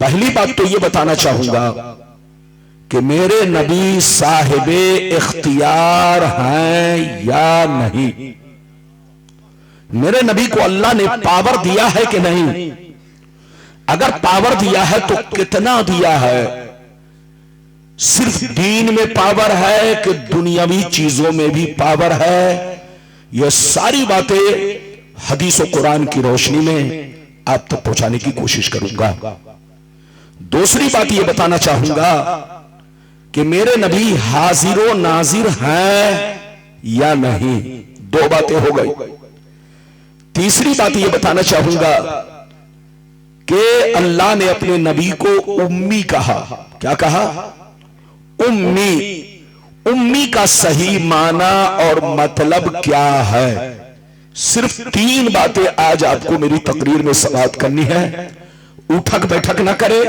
पहली बात तो ये बताना चाहूंगा कि मेरे नबी साहिबे इख्तियार हैं या नहीं। मेरे नबी को अल्लाह ने पावर दिया है कि नहीं? अगर पावर दिया है तो कितना दिया है? सिर्फ दीन में पावर है कि दुनियावी चीजों में भी पावर है? यह सारी बातें हदीस और कुरान की रोशनी में आप तक पहुंचाने की कोशिश करूंगा। दूसरी बात यह बताना चाहूंगा कि मेरे नबी हाजिर नाजिर हैं या नहीं। दो बातें हो गई। तीसरी बात यह बताना चाहूंगा कि अल्लाह ने अपने नबी को उम्मी कहा। क्या कहा? उम्मी। उम्मी का सही माना और मतलब क्या है? सिर्फ तीन बातें आज आपको मेरी तकरीर में समाप्त करनी है। उठक बैठक ना करे।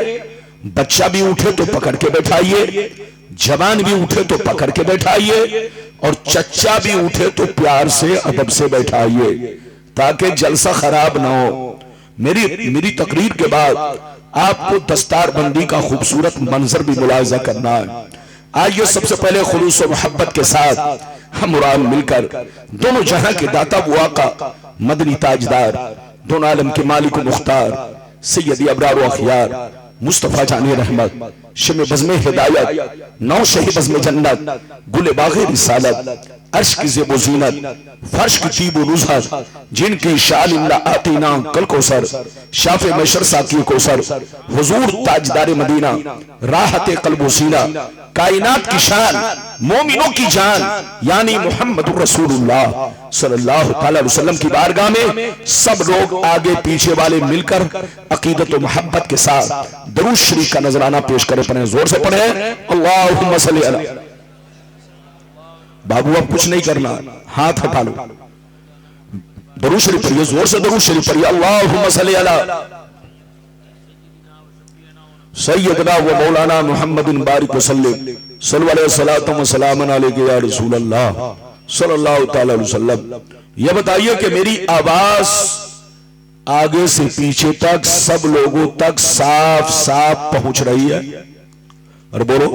बच्चा भी उठे तो पकड़ के बैठाइए, जवान भी उठे तो पकड़ के बैठाइए, और चच्चा भी उठे तो प्यार से अदब से बैठाइए, ताकि जलसा खराब ना हो। मेरी तकरीर के बाद आपको दस्तारबंदी का खूबसूरत मंजर भी मुलाहिजा करना है। आइए सबसे पहले खुलूस और मोहब्बत के साथ हम और मिलकर दोनों जहां के दाता वो आका मदनी ताजदार, दोनों आलम के मालिक मुख्तार सैयदी अबरार व अखियार मुस्तफा जानी रहमत शमे बज़्मे हिदायत नौ शही बज़्मे जन्नत गुले बाग़े रिसालत अर्श की ज़ेबो ज़ीनत फर्श की तीब नुज़हत जिनकी शान इल्ला आतीना कल कौसर शाफ़े मशर साकी कौसर हुजूर ताजदार मदीना राहत क़ल्ब सीना कायनात की शान मोमिनों की जान यानी मोहम्मद रसूलुल्लाह सल्लल्लाहु अलैहि वसल्लम की बारगाह में सब लोग आगे पीछे वाले मिलकर अकीदत और मोहब्बत के साथ दरूद शरीफ का नजराना पेश करें। पढ़े, जोर से पढ़े, अल्लाहुम्मा सल्ली अला। बाबू अब कुछ नहीं करना, हाथ हटा लो। दरूद शरीफ पढ़िए, जोर से दरूद शरीफ पढ़िए। अल्लाहुम्मा सल्ली अला सैयदना व मौलाना मुहम्मदिन बारिक वसल्लम सल्लल्लाहु अलैहि या रसूल अल्लाह सल्लल्लाहु अलैहि वसल्लम। यह बताइए कि मेरी आवाज आगे से पीछे तक सब लोगों तक साफ साफ पहुंच रही है? और बोलो।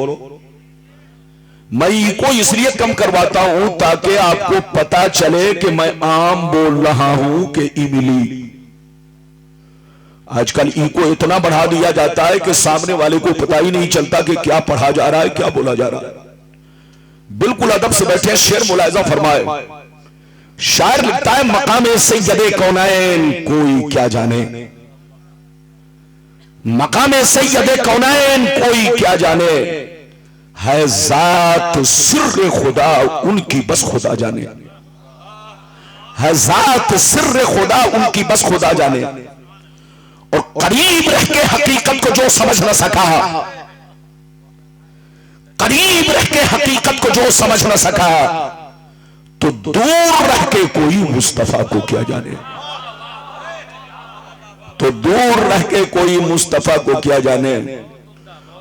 मैं को इसलिए कम करवाता हूं ताकि आपको पता चले कि मैं आम बोल रहा हूं कि इमली। आजकल को इतना बढ़ा दिया जाता है कि सामने वाले को पता ही नहीं चलता कि क्या पढ़ा जा रहा है, क्या बोला जा रहा है। बिल्कुल अदब से बैठे, शेर मुलाहिजा फरमाए। शायर लिखता है, मकामे सैयदे कौनैन कोई क्या जाने, मकामे सैयदे कौनैन कोई क्या जाने, है जात सिर्र खुदा उनकी बस खुदा जाने, है जात सिर्र खुदा उनकी बस खुदा जाने। और करीब रह के हकीकत को जो समझ न सका, करीब रह के हकीकत को जो समझ न सका, तो दूर रह के कोई मुस्तफा को क्या जाने, तो दूर रह के कोई मुस्तफा को क्या जाने।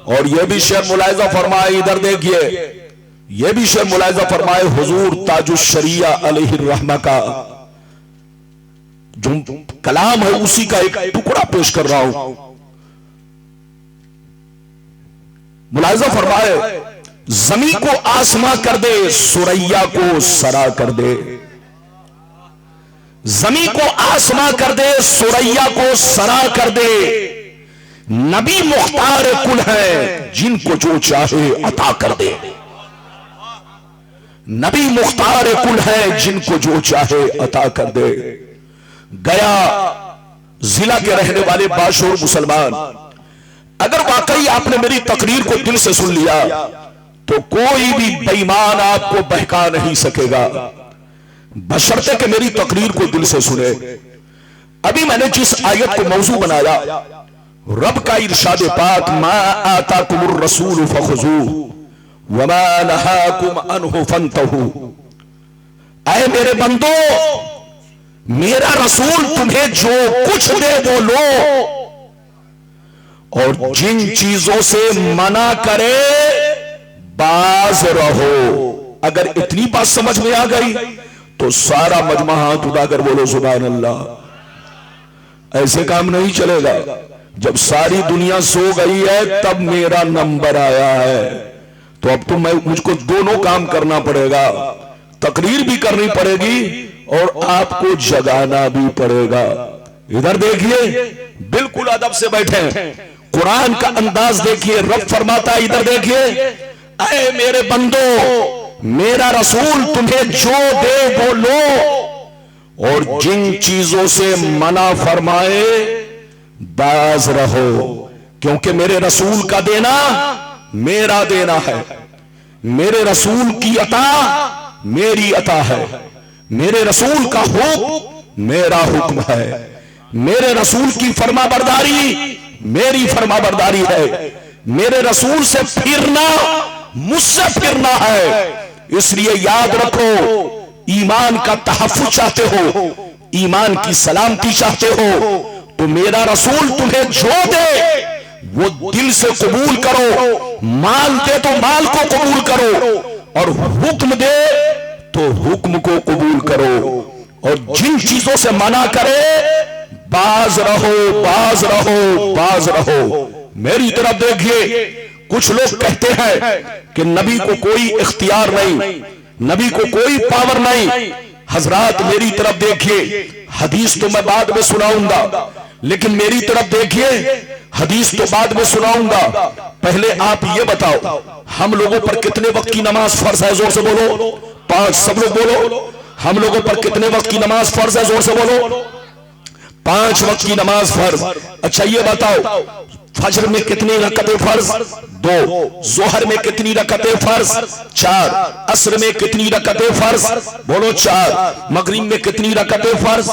और यह भी शेर मुलाहिजा फरमाए, इधर देखिए, यह भी शेर मुलाहिजा फरमाए हुजूर ताजुश शरिया अलैहि रहमा का जो कलाम है उसी का एक टुकड़ा पेश कर रहा हूं। मुलाहिजा फरमाए, जमीन को आसमां कर दे, सुरैया को सरा कर दे, जमीन को आसमां कर दे, सुरैया को सरा कर दे। नबी मुख्तार कुल है, जिनको जो चाहे अता कर दे। नबी मुख्तार कुल है, जिनको जो चाहे अता कर दे। गया जिला के रहने वाले बाशूर मुसलमान, अगर वाकई आपने मेरी तकरीर को दिल से सुन लिया तो कोई भी बेईमान आपको बहका नहीं सकेगा, बशर्ते कि मेरी तकरीर को दिल से सुने। अभी मैंने जिस आयत को मौजू बनाया, रब का इरशाद पाक, मा आताकुमुर रसूल फखुजूहु वमा नहाकुम अन्हु फंतहू। ऐ मेरे बंदो, मेरा रसूल तुम्हें जो कुछ दे वो लो, और जिन चीजों से मना करे बाज रहो। अगर इतनी बात समझ में आ गई तो सारा मजमा हाथ उठाकर बोलो सुभान अल्लाह। ऐसे काम नहीं चलेगा। जब सारी दुनिया सो गई है तब मेरा नंबर आया है। तो अब तो मुझको दोनों काम करना पड़ेगा, तकरीर भी करनी पड़ेगी और आपको जगाना भी पड़ेगा। इधर देखिए, बिल्कुल अदब से बैठे, कुरान का अंदाज देखिए। रब फरमाता है, इधर देखिए, ऐ मेरे बंदो, मेरा रसूल तुम्हें जो दे वो लो, और जिन चीजों से मना फरमाए बाज रहो, क्योंकि मेरे रसूल का देना मेरा देना है, मेरे रसूल की अता मेरी अता है, मेरे रसूल का हुक्म मेरा हुक्म है, मेरे रसूल की फरमाबरदारी मेरी फरमाबरदारी है, मेरे रसूल से फिरना मुझसे फिरना है। इसलिए याद रखो, ईमान का तहफ्फुज़ चाहते हो, ईमान की सलामती चाहते हो, तो मेरा रसूल तुम्हें जो दे वो दिल से कबूल करो, माल दे तो माल को कबूल करो, और हुक्म दे तो हुक्म को कबूल करो, और जिन चीजों से मना करे बाज रहो, बाज रहो, बाज रहो। मेरी तरफ देखिए, कुछ लोग कहते हैं कि नबी को कोई इख्तियार नहीं, नबी को कोई पावर नहीं। हजरात मेरी तरफ देखिए, हदीस तो मैं बाद में सुनाऊंगा, लेकिन मेरी तरफ देखिए, हदीस तो बाद में सुनाऊंगा। पहले आप ये बताओ, हम लोगों पर कितने वक्त की नमाज फर्ज है? जोर से बोलो। 5। सब लोग बोलो। हम लोगों पर कितने वक्त की नमाज फर्ज है? जोर से बोलो। 5 वक्त की नमाज फर्ज। अच्छा ये बताओ, फजर में कितनी रकअतें फर्ज? 2। जोहर में कितनी रकअतें फर्ज? 4। असर में कितनी रकअतें फर्ज? बोलो 4। मगरिब में कितनी रकअतें फर्ज?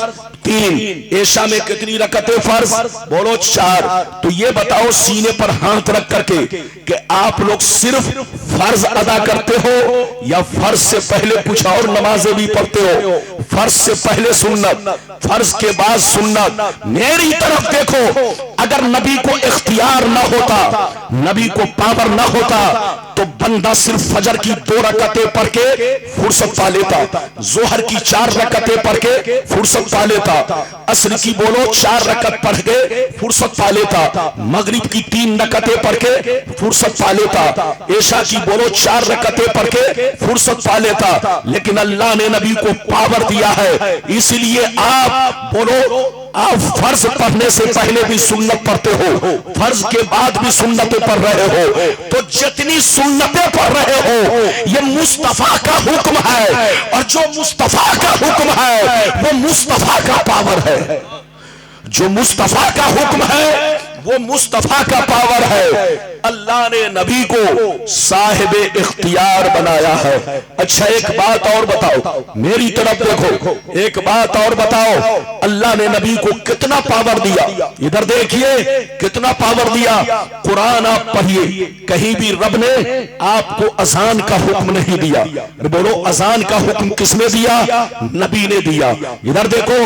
3। ऐशा में कितनी रकअतें फर्ज? बोलो 4। तो ये बताओ सीने पर हाथ रख करके कि आप लोग सिर्फ फर्ज अदा करते हो या फर्ज से पहले कुछ और नमाजें भी पढ़ते हो? फर्ज से पहले सुन्नत, फर्ज के बाद सुन्नत। मेरी तरफ देखो, अगर नबी को इख्तियार ना होता, नबी को पावर ना होता, तो बंदा सिर्फ फजर की 2 रकअतें पढ़ के फुर्सत पा लेता, जोहर की 4 रकअतें पढ़ के फुर्सत पा लेता, असर की बोलो 4 रकअत पढ़ के फुर्सत पा लेता, मगरिब की 3 रकअतें पढ़ के फुर्सत पा लेता, ऐशा की बोलो 4 रकअतें पढ़ के फुर्सत पा लेता। लेकिन अल्लाह ने नबी को पावर दिया है, इसलिए आप बोलो, आप फर्ज पढ़ने से पहले भी सुन्नत पढ़ते हो, फर्ज के बाद भी सुन्नतें पढ़ रहे हो, तो जितनी सुन्नतें पढ़ रहे हो ये मुस्तफा का हुक्म है, और जो मुस्तफा का हुक्म है वो मुस्तफा का पावर है। जो मुस्तफा का हुक्म है वो मुस्तफा का पावर है। अल्लाह ने नबी को साहिबे इख्तियार बनाया है। अच्छा एक बात और बताओ, मेरी तरफ देखो, एक बात और बताओ, अल्लाह ने नबी को कितना पावर दिया? इधर देखिए, कितना पावर दिया। कुरान आप पढ़िए, कहीं भी रब ने आपको अजान का हुक्म नहीं दिया। बोलो, अजान का हुक्म किसने दिया? नबी ने दिया। इधर देखो,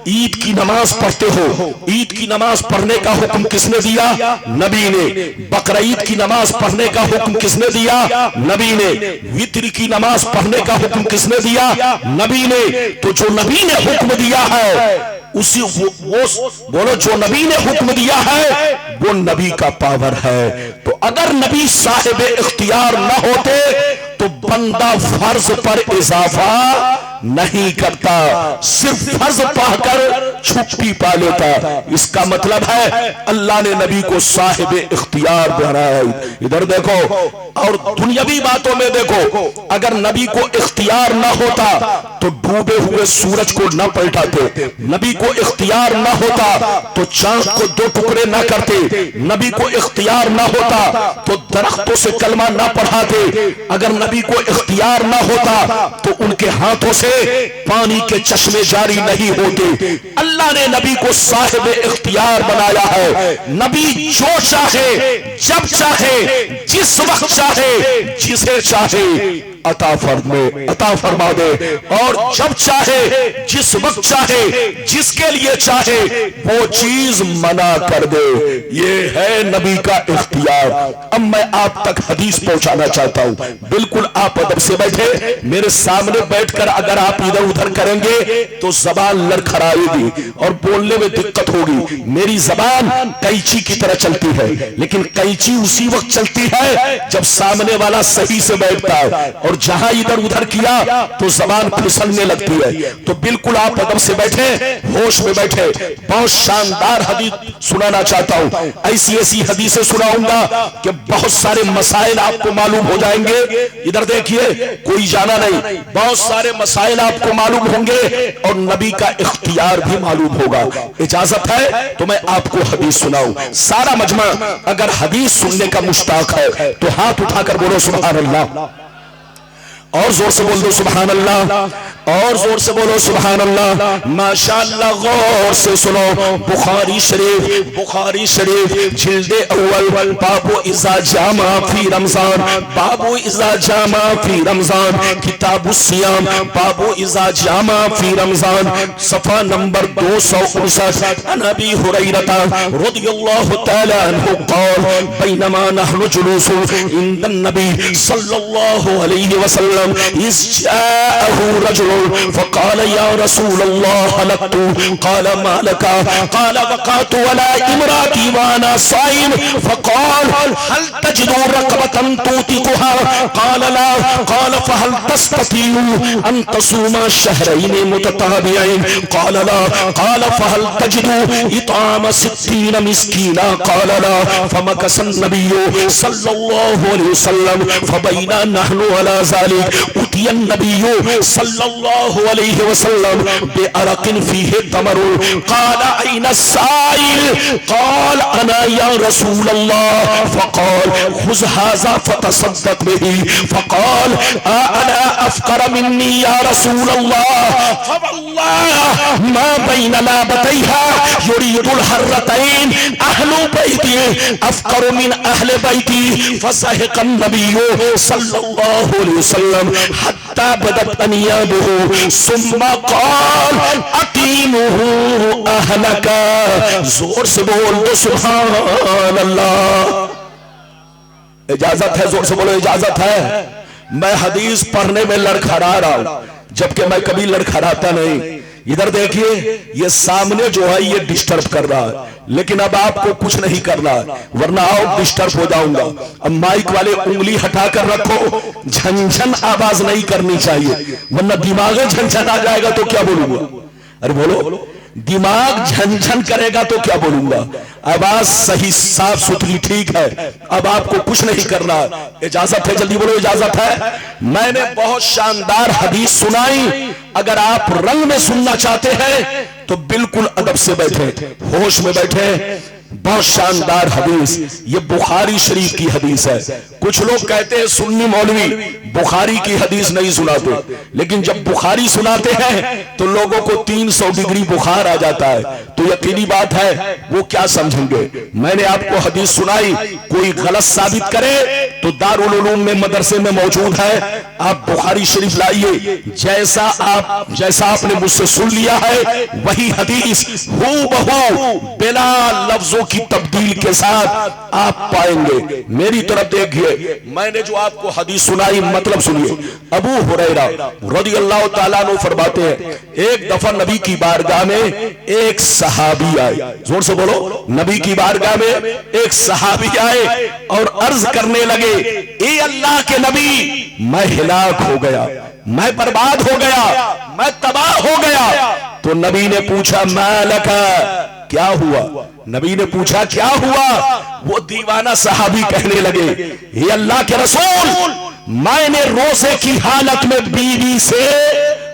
ईद की नमाज पढ़ते हो, ईद की नमाज पढ़ने का हुक्म किसने दिया? नबी ने। बकरा ईद की नमाज पढ़ने का हुक्म किसने दिया? नबी ने। वित्र की नमाज पढ़ने का हुक्म किसने दिया? नबी ने। तो जो नबी ने हुक्म दिया है उसी वो बोलो, जो नबी ने हुक्म दिया है वो नबी का पावर है। तो अगर नबी साहिब इख्तियार न होते तो बंदा फर्ज पर इजाफा नहीं करता, सिर्फ फर्ज पढ़कर छुट्टी पा लेता। इसका मतलब है अल्लाह ने नबी को साहिब इख्तियार बनाया। इधर देखो, और दुनियावी बातों में देखो, अगर नबी को इख्तियार ना होता तो डूबे हुए सूरज को न पलटाते, नबी को इख्तियार ना होता तो चांद को 2 टुकड़े ना करते, नबी को इख्तियार ना होता तो दरख्तों से कलमा ना पढ़ाते, अगर नबी को इख्तियार ना होता तो उनके हाथों से पानी के चश्मे जारी नहीं होते। अल्लाह ने नबी को साहिब इख्तियार बनाया है। नबी जो चाहे, जब चाहे, जिस वक्त चाहे, जिसे चाहे अता फरमा दे, और जब चाहे, जिस वक्त चाहे, जिसके लिए चाहे वो चीज मना कर दे। ये है नबी का इख्तियार। अब मैं आप तक हदीस पहुंचाना चाहता हूं। बिल्कुल आप अदब से बैठे, मेरे सामने बैठकर अगर आप इधर उधर करेंगे तो जबान लड़खड़ाएगी और बोलने में दिक्कत होगी। मेरी जबान कैंची की तरह चलती है, लेकिन कैंची उसी वक्त चलती है जब सामने वाला सही से बैठता है, और जहां इधर उधर किया तो जबान फिसलने लगती है। तो बिल्कुल आप अदब से बैठे, होश में बैठे। बहुत शानदार हदीस सुनाना चाहता हूं। ऐसी ऐसी हदीसें सुनाऊंगा कि बहुत सारे मसाइल आपको मालूम हो जाएंगे। इधर देखिए, कोई जाना नहीं, बहुत सारे मसाइल आपको मालूम होंगे और नबी का इख्तियार भी मालूम होगा। इजाजत है तो मैं आपको हदीस सुनाऊं। सारा मजमा अगर हदीस सुनने का मुश्ताक है तो हाथ उठाकर बोलो सुभान अल्लाह, और जोर से बोल दो सुभान अल्लाह, और जोर से बोलो सुभान अल्लाह। माशाअल्लाह, गौर से सुनो। बुखारी शरीफ जिल्दे अव्वल, बाबू इज़ा जामा फी रमजान, बाबू इज़ा जामा फी रमजान, किताबुस सियाम, बाबू इज़ा जामा फी रमजान, सफा नंबर 259। अन अबी हुरैरा रज़ियल्लाहु तआला अन्हु क़ाल बैनमा नहनु जुलूसुन इंदन नबी सल्लल्लाहु अलैहि वसल्लम इज़ जाअहु रजुल फ़क़ाल या रसूल अल्लाह हलकतु, क़ाल मा लका, क़ाल वक़अतु अला इम्राती व अना साइम, फ़क़ाल हल तजिदु रक़बतन तूतिकुहा, क़ाल ला, क़ाल फ़हल तस्ततीउ अन तसूमा शहरैन मुतताबिऐन, क़ाल ला, क़ाल फ़हल तजिदु इताम 60 मिस्कीना, क़ाल ला, फ़मकसन नबिय्यु सल्लल्लाहु अलैहि वसल्लम फ़बैना नहनु अला ज़ालिक उतियन नबिय्यु सल्लल्लाहु अलैहि वसल्लम बिअरक़िन फ़ीहि तमरुन, क़ाल ऐना साइल, क़ाल अना या रसूल अल्लाह, फ़क़ाल ख़ुज़ हाज़ा फ़तसद्दक़ बिही, फ़क़ाल अना अफ़क़र मिन्नी या रसूल अल्लाह, फ़वल्लाह मा बैन लाबतैहा युरीदुल हर्रतैन अहलु बैती अफ़क़र मिन अहलि बैती, फ़सहिक़न नबिय्यु सल्लल्लाहु अलैहि वसल्लम हत्ता बदत अनियाबुहु सुम्मा क़ाल अक़ीमुहु अहलका। जोर से बोल दो सुभान अल्लाह। इजाजत है, जोर से बोलो इजाजत है। मैं हदीस पढ़ने में लड़खड़ा रहा हूं, जबकि मैं कभी लड़खड़ाता नहीं। इधर देखिए, ये सामने जो है ये डिस्टर्ब कर रहा है, लेकिन अब आपको कुछ नहीं करना, वरना आओ डिस्टर्ब हो जाऊंगा। अब माइक वाले उंगली हटाकर रखो, झनझन आवाज नहीं करनी चाहिए, वरना दिमाग झनझन आ जाएगा तो क्या बोलूंगा। अरे बोलो, दिमाग झनझन करेगा तो क्या बोलूंगा। आवाज सही साफ सुथरी ठीक है, अब आपको कुछ नहीं करना। इजाजत है, जल्दी बोलो इजाजत है। मैंने बहुत शानदार हदीस सुनाई, अगर आप रंग में सुनना चाहते हैं तो बिल्कुल अदब से बैठे, होश में बैठे। बहुत शानदार हदीस, ये बुखारी शरीफ की हदीस है। कुछ लोग कहते हैं सुन्नी मौलवी बुखारी की हदीस नहीं सुनाते, लेकिन जब बुखारी सुनाते हैं तो लोगों को 300 डिग्री बुखार आ जाता है, तो यकीनी बात है वो क्या समझेंगे। मैंने आपको हदीस सुनाई, कोई गलत साबित करे तो दारुल उलूम में मदरसे में मौजूद है, आप बुखारी शरीफ लाइए। जैसा आपने मुझसे सुन लिया है वही हदीस हूबहू बिना लफ्जों की तब्दील के साथ आप पाएंगे। मेरी तरफ देखिए, मैंने जो आपको हदीस सुनाई मतलब सुनिए। अबू हुरैरा रज़ियल्लाहु ताला अन्हु फरमाते हैं, एक दफा नबी की बारगाह में एक सहाबी आए। जोर से बोलो, नबी की बारगाह में एक सहाबी आए और अर्ज करने लगे, ए अल्लाह के नबी, मैं हिलाक हो गया, मैं बर्बाद हो गया, मैं तबाह हो गया। तो नबी ने पूछा मालका, क्या हुआ? नबी ने पूछा क्या हुआ? वो दीवाना सहाबी कहने लगे, हे अल्लाह के रसूल, मैंने रोजे की हालत में बीवी से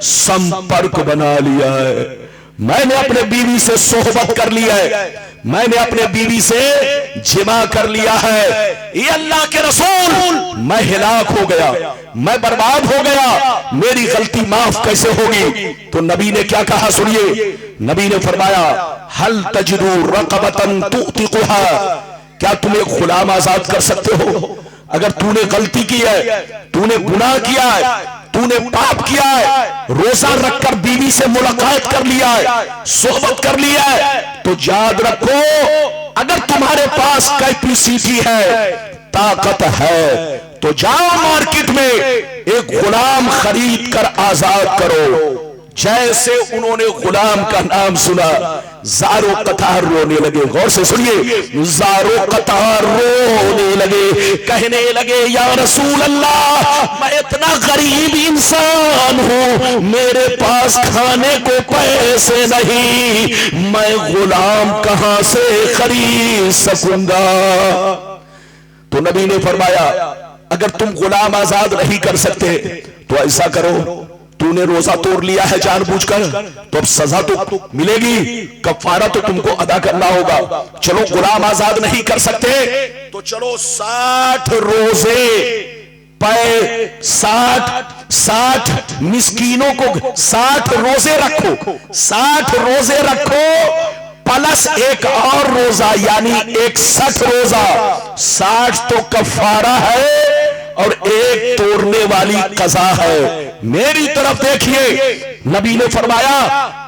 संपर्क बना लिया है, मैंने अपने बीवी से सोहबत कर लिया है, मैंने अपने बीवी से जिमा कर लिया है। ये अल्लाह के रसूल, मैं हिलाक हो गया, मैं बर्बाद हो गया, मेरी गलती माफ कैसे होगी? तो नबी ने क्या कहा सुनिए। नबी ने फरमाया, हल तजदू रक़बतन तुतिकुहा, क्या तुम एक गुलाम आजाद कर सकते हो? अगर तूने गलती की है, तूने गुनाह किया है, तूने पाप किया है, रोजा रखकर बीवी से मुलाकात कर लिया है, सोहबत कर लिया है, तो याद रखो अगर तुम्हारे पास कैपेसिटी है, ताकत है, तो जाओ मार्केट में एक गुलाम खरीद कर आजाद करो। जैसे उन्होंने गुलाम का नाम सुना, ज़ारो कतार रोने लगे। गौर से सुनिए, ज़ारो कतार रोने लगे, कहने लगे या रसूल अल्लाह, मैं इतना गरीब इंसान हूं, मेरे पास खाने को पैसे नहीं, मैं गुलाम कहां से खरीद सकूंगा। तो नबी ने फरमाया अगर तुम गुलाम आजाद नहीं कर सकते तो ऐसा करो, तूने रोजा तोड़ लिया है जानबूझकर, तो अब सजा तो मिलेगी, कफारा तो तुमको अदा करना होगा। चलो गुलाम आजाद नहीं कर सकते तो चलो 60 रोजे पे 60 मिस्कीनों को 60 रोजे रखो, 60 रोजे रखो प्लस एक और रोजा, यानी 61 रोजा। 60 तो कफारा है और एक तोड़ने वाली कज़ा है। मेरी तरफ देखिए, नबी ने फरमाया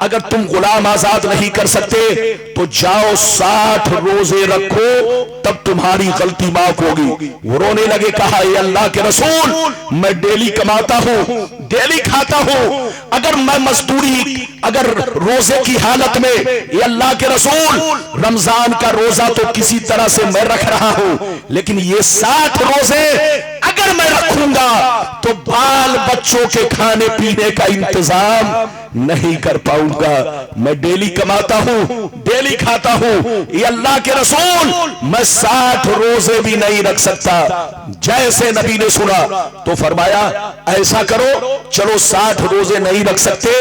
अगर तुम गुलाम आजाद नहीं कर सकते तो जाओ 60 रोजे रखो, तब तुम्हारी गलती माफ होगी। वो रोने लगे, कहा ये अल्लाह के रसूल, मैं डेली कमाता हूं, डेली खाता हूं, अगर मैं मजदूरी अगर रोजे की हालत में, ये अल्लाह के रसूल रमजान का रोजा तो किसी तरह से मैं रख रहा हूं, लेकिन ये 60 रोजे अगर मैं रखूंगा तो बाल बच्चों के खाने पीने का इंतजाम नहीं कर पाऊंगा। मैं डेली कमाता हूं, डेली खाता हूं, ये अल्लाह के रसूल मैं 60 रोजे भी नहीं रख सकता। जैसे नबी ने सुना तो फरमाया ऐसा करो, चलो 60 रोजे नहीं रख सकते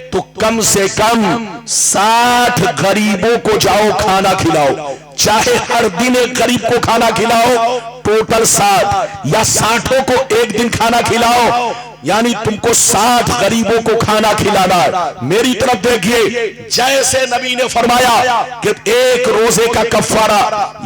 तो कम से कम 60 गरीबों को जाओ खाना खिलाओ, चाहे हर दिन एक गरीब को खाना खिलाओ, टोटल 60, या 60 को एक दिन खाना खिलाओ, यानी तुमको 60 गरीबों को खाना खिलाना है। मेरी तरफ देखिए, जैसे नबी ने फरमाया कि एक रोजे का कफारा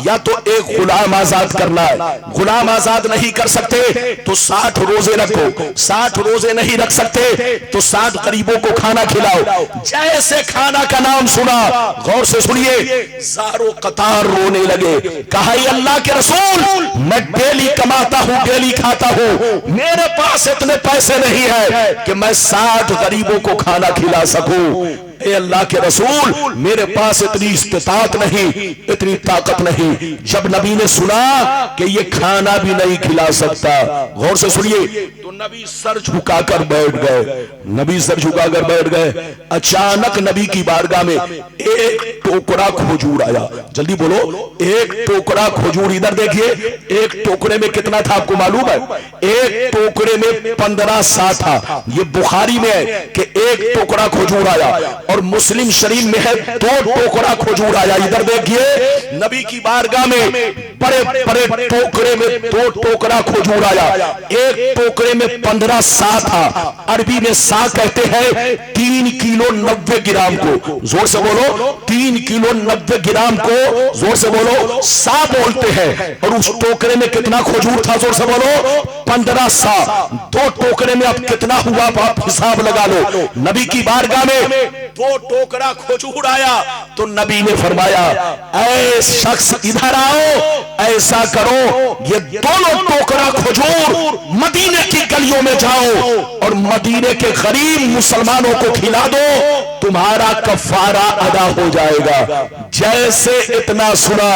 या तो एक गुलाम आजाद करना है, गुलाम आजाद नहीं कर सकते तो 60 रोजे रखो, 60 रोजे नहीं रख सकते तो 60 गरीबों को खाना खिलाओ। जैसे खाना का नाम सुना, गौर से सुनिए, ज़ारो कतार रोने लगे, कहा अल्लाह के रसूल मैं डेली कमाता हूं, डेली खाता हूं, मेरे पास इतने पैसे नहीं है कि मैं 60 गरीबों को खाना खिला सकूं। ए अल्लाह के रसूल मेरे पास इतनी इस्तिताअत नहीं, इतनी ताकत नहीं। जब नबी ने सुना कि ये खाना भी नहीं खिला सकता, गौर से सुनिए, तो नबी सर झुकाकर बैठ गए, नबी सर झुकाकर बैठ गए। अचानक नबी की बारगाह में एक टोकरा खजूर आया। जल्दी बोलो, एक टोकरा खजूर। इधर देखिए, एक टोकरे में कितना था आपको मालूम है? एक टोकरे में 15 सा था। ये बुखारी में है कि एक टोकरा खजूर आया, और मुस्लिम शरीफ में है 2 टोकरा खजूर आया। इधर देखिए, नबी की बारगाह में बड़े बड़े टोकरे में 2 टोकरा खजूर आया। एक टोकरे में 15 सा था। अरबी में सा कहते हैं 3 किलो 90 ग्राम को। जोर से बोलो, 3 किलो 90 ग्राम को जोर से बोलो सा बोलते हैं। और उस टोकरे में कितना खजूर था? जोर से बोलो, 15 सा। 2 टोकरे में अब कितना हुआ आप हिसाब लगा लो। नबी की बारगाह में 2 टोकरा खजूर आया तो नबी ने फरमाया, ऐ शख्स इधर आओ, ऐसा करो ये दोनों टोकरा खजूर मदीने की गलियों में जाओ और मदीने के गरीब मुसलमानों को खिला दो, तुम्हारा कफारा अदा हो जाएगा। जैसे इतना सुना,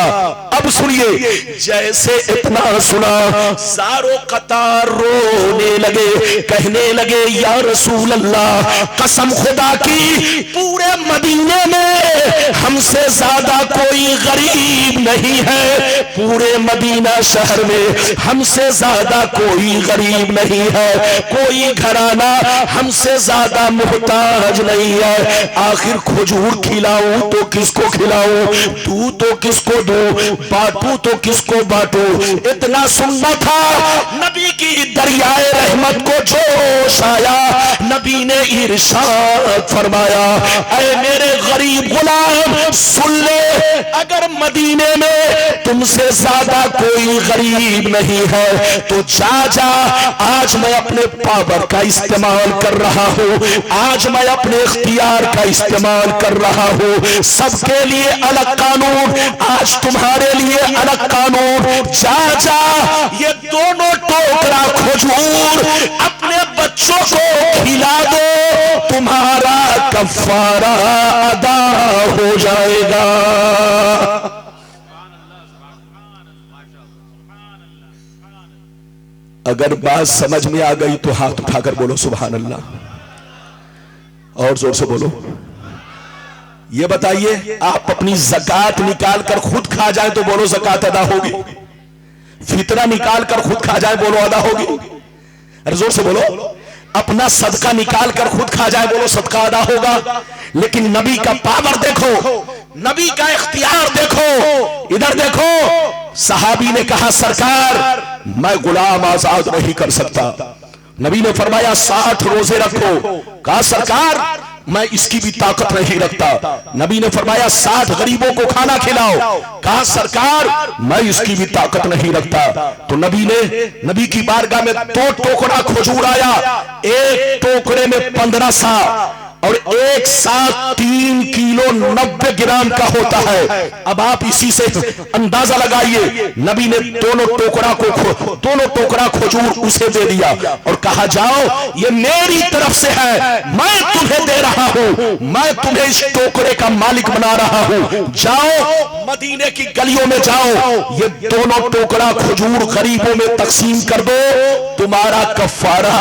अब सुनिए, जैसे इतना सुना, सारो कतार रोने लगे, कहने लगे या रसूल अल्लाह, कसम खुदा की पूरे मदीने में हमसे ज्यादा कोई गरीब नहीं है, पूरे मदीना शहर में हमसे ज्यादा कोई गरीब नहीं है, कोई घराना हमसे ज्यादा मुहताज नहीं है, आखिर खजूर खिलाऊं तो किसको खिलाऊं, दूं तो किसको दूं, बांटूं तो किसको बांटूं। इतना सुनना था, नबी की दरियाए रहमत को जोश आया। नबी ने इरशाद फरमाया, ऐ मेरे गरीब गुलाम सुन ले, अगर मदीने में तुमसे ज्यादा कोई गरीब नहीं है तो जा आज मैं अपने पावर का इस्तेमाल कर रहा हूं, आज मैं अपने इख्तियार का इस्तेमाल कर रहा हूं। सबके लिए अलग कानून, आज तुम्हारे लिए अलग कानून। जा ये दोनों टोकरा खजूर अपने बच्चों को खिला दो, तुम्हारा कफारा अदा हो जाएगा। अगर बात समझ में आ गई तो हाथ उठाकर बोलो सुभान अल्लाह, और जोर से बोलो। ये बताइए, आप अपनी ज़कात निकाल कर खुद खा जाए तो बोलो ज़कात अदा होगी, फितरा निकाल कर खुद खा जाए बोलो अदा होगी। अरे जोर से बोलो। अपना सदका निकाल कर खुद खा जाए बोलो सदका अदा होगा। लेकिन नबी का पावर देखो, नबी का इख्तियार देखो। इधर देखो, सहाबी ने कहा सरकार मैं गुलाम आजाद नहीं कर सकता। नबी ने फरमाया 60 रोजे रखो। कहा सरकार मैं इसकी भी ताकत नहीं रखता। नबी ने फरमाया 60 गरीबों को खाना खिलाओ। कहा सरकार मैं इसकी भी ताकत नहीं रखता। तो नबी की बारगाह में 2 टोकरा खजूर आया, एक टोकरे में 15 सा और एक साथ 3 किलो 90 ग्राम का होता है। अब आप इसी से अंदाजा लगाइए, नबी ने दोनों टोकरा खजूर उसे दे दिया और कहा जाओ ये मेरी तरफ से है, मैं तुम्हें दे रहा हूं, मैं तुम्हें इस टोकरे का मालिक बना रहा हूं। जाओ मदीने की गलियों में जाओ, ये दोनों टोकरा खजूर गरीबों में तकसीम कर दो, तुम्हारा कफारा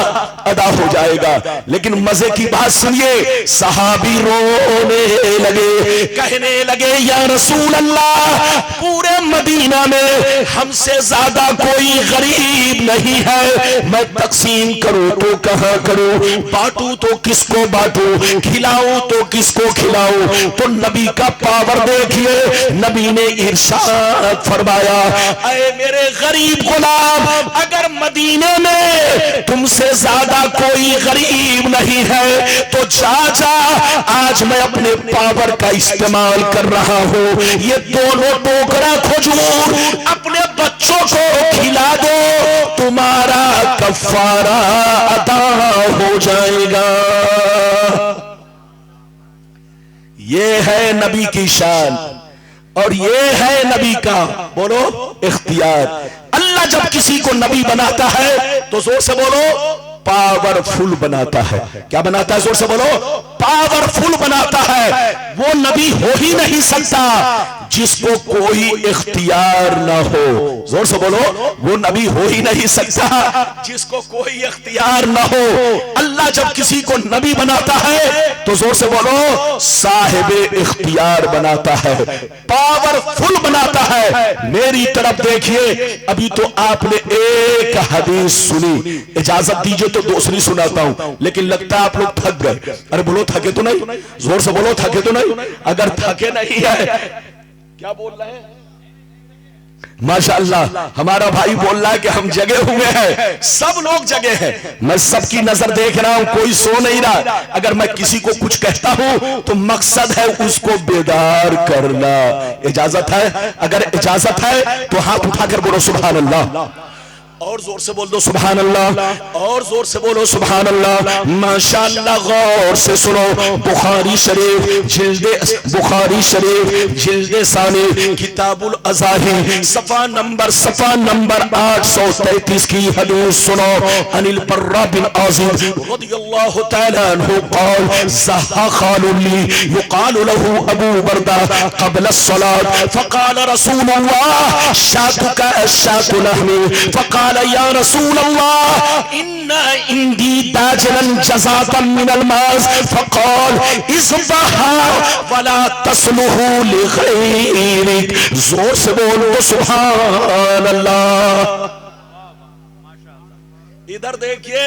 अदा हो जाएगा। लेकिन मजे की बात सुनिए, सहाबी रोने लगे, कहने लगे या रसूल अल्लाह पूरे मदीना में हमसे ज्यादा कोई गरीब नहीं है, मैं तकसीम करूं तो कहां करूं, बांटूं तो किसको बांटूं, खिलाऊं तो किसको खिलाऊं। तो नबी का पावर देखिए, नबी ने इरशाद फरमाया, ऐ मेरे गरीब गुलाम अगर मदीने में तुमसे ज्यादा कोई गरीब नहीं है तो जा आज मैं अपने पावर का इस्तेमाल कर रहा हूं, ये दोनों टोकरा खजूर अपने बच्चों को खिला दो, तुम्हारा कफारा अदा हो जाएगा। ये है नबी की शान और ये है नबी का बोलो इख्तियार। अल्लाह जब किसी को नबी बनाता है तो जोर से बोलो पावरफुल बनाता है। क्या बनाता है? जोर से बोलो पावरफुल बनाता है। वो नबी हो ही नहीं सकता जिसको कोई इख्तियार ना हो। जोर से बोलो वो नबी हो ही नहीं सकता जिसको कोई इख्तियार ना हो। अल्लाह जब किसी को नबी बनाता है तो जोर से बोलो साहिबे इख्तियार बनाता है, पावरफुल बनाता है। मेरी तरफ देखिए, अभी तो आपने एक हदीस सुनी, इजाजत दीजिए तो दूसरी सुनाता हूं, लेकिन लगता है आप लोग थक गए। अरे बोलो थके तो नहीं? जोर से बोलो थके तो नहीं? अगर थके नहीं है, क्या बोल रहे हैं? माशाअल्लाह हमारा भाई बोल रहा है कि हम जगे हुए हैं, सब लोग जगे हैं। मैं सबकी नजर देख रहा हूं, कोई सो नहीं रहा। अगर मैं किसी को कुछ कहता हूं तो मकसद है उसको बेदार करना। इजाजत है? अगर इजाजत है तो हाथ उठाकर बोलो सुभान अल्लाह, और जोर से बोल दो सुभान अल्लाह, और जोर से बोलो सुभान अल्लाह। माशाअल्लाह गौर से सुनो, बुखारी शरीफ जिल्दे सानी किताबुल अज़ाही सफा नंबर 833 की हदीस सुनो। अनिल बर्रा बिन आज़िब रदियल्लाहु तआला अन्हु क़ाल ज़हा ख़ालुली युक़ालु लहू अबू बर्दा क़ब्ल अस्सलात फ़क़ाल रसूलुल्लाह शातुका शातु लहमी फ़क़ाल या रसूल अल्लाह इन्ना इंदी दाजलन जज़ातन मिनल माज़ फ़क़ाल इज़बहा वला तस्लुहु लिग़ैरिक। जोर से बोलो सुभान अल्लाह। इधर देखिए,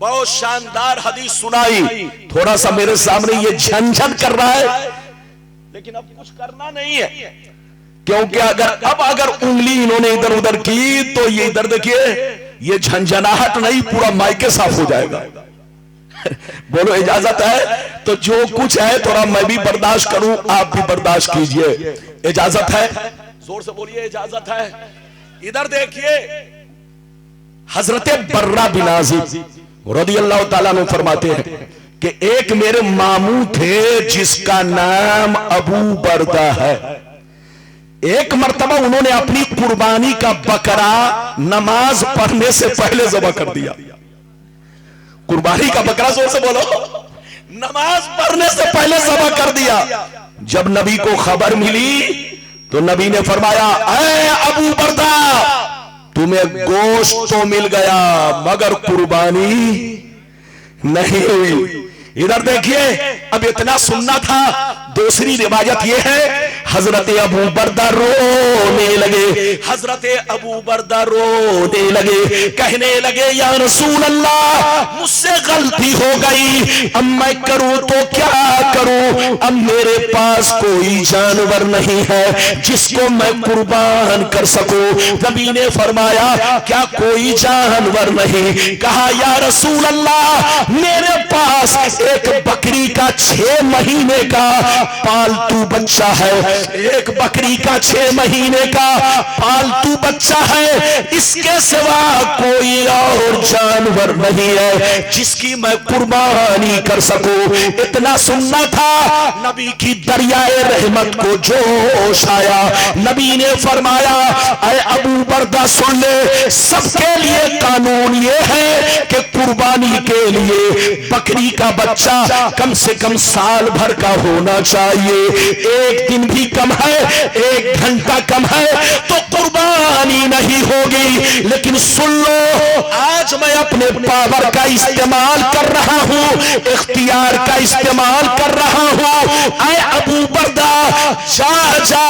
बहुत शानदार हदीस सुनाई। थोड़ा सा मेरे सामने ये झंझन कर रहा है, लेकिन अब कुछ करना नहीं है, क्योंकि अगर उंगली इन्होंने इधर उधर की तो ये इधर देखिए, ये झंझनाहट नहीं, पूरा माइके साफ हो जाएगा। बोलो इजाजत है? तो जो कुछ है थोड़ा मैं भी बर्दाश्त करूं, आप भी बर्दाश्त कीजिए। इजाजत है? जोर से बोलिए इजाजत है। इधर देखिए, हजरत बर्रा बिन आजिब रदियल्लाहु ताला अन्हु फरमाते हैं कि एक मेरे मामू थे जिसका नाम अबू बर्दा है। एक मर्तबा उन्होंने अपनी कुर्बानी का बकरा नमाज पढ़ने से पहले ज़बह कर दिया। कुर्बानी का बकरा, जोर से बोलो, नमाज पढ़ने से पहले ज़बह कर दिया। जब नबी को खबर मिली तो नबी ने फरमाया, ऐ अबू बर्दा, तुम्हें गोश्त तो मिल गया मगर कुर्बानी नहीं हुई। इधर देखिए, अब इतना सुनना था। दूसरी रिवायत यह है, हजरत अबू बर्दा रोने लगे, हजरत अबू बर्दा रोने लगे, कहने लगे, या रसूल अल्लाह, मुझसे गलती हो गई, अब मैं करूं तो क्या करूं? अब मेरे पास कोई जानवर नहीं है जिसको मैं कुर्बान कर सकूं। नबी ने फरमाया, क्या कोई जानवर नहीं? कहा, या रसूल अल्लाह, मेरे पास एक बकरी का 6 महीने का पालतू बच्चा है, एक बकरी का 6 महीने का पालतू बच्चा है, इसके सिवा कोई और जानवर नहीं है जिसकी मैं कुर्बानी कर सकूं। इतना सुनना था, नबी की दरियाए रहमत को जोश आया। नबी ने फरमाया, ऐ अबू बर्दा सुन ले, सबके लिए कानून ये है कि कुर्बानी के लिए बकरी का बच्चा कम से कम साल भर का होना चाहिए। एक दिन भी कम है, 1 घंटा कम है तो कुर्बानी नहीं होगी। लेकिन सुन लो, आज मैं अपने पावर का इस्तेमाल कर रहा हूं, इख्तियार का इस्तेमाल कर रहा हूं। ऐ अबू बर्दा, जा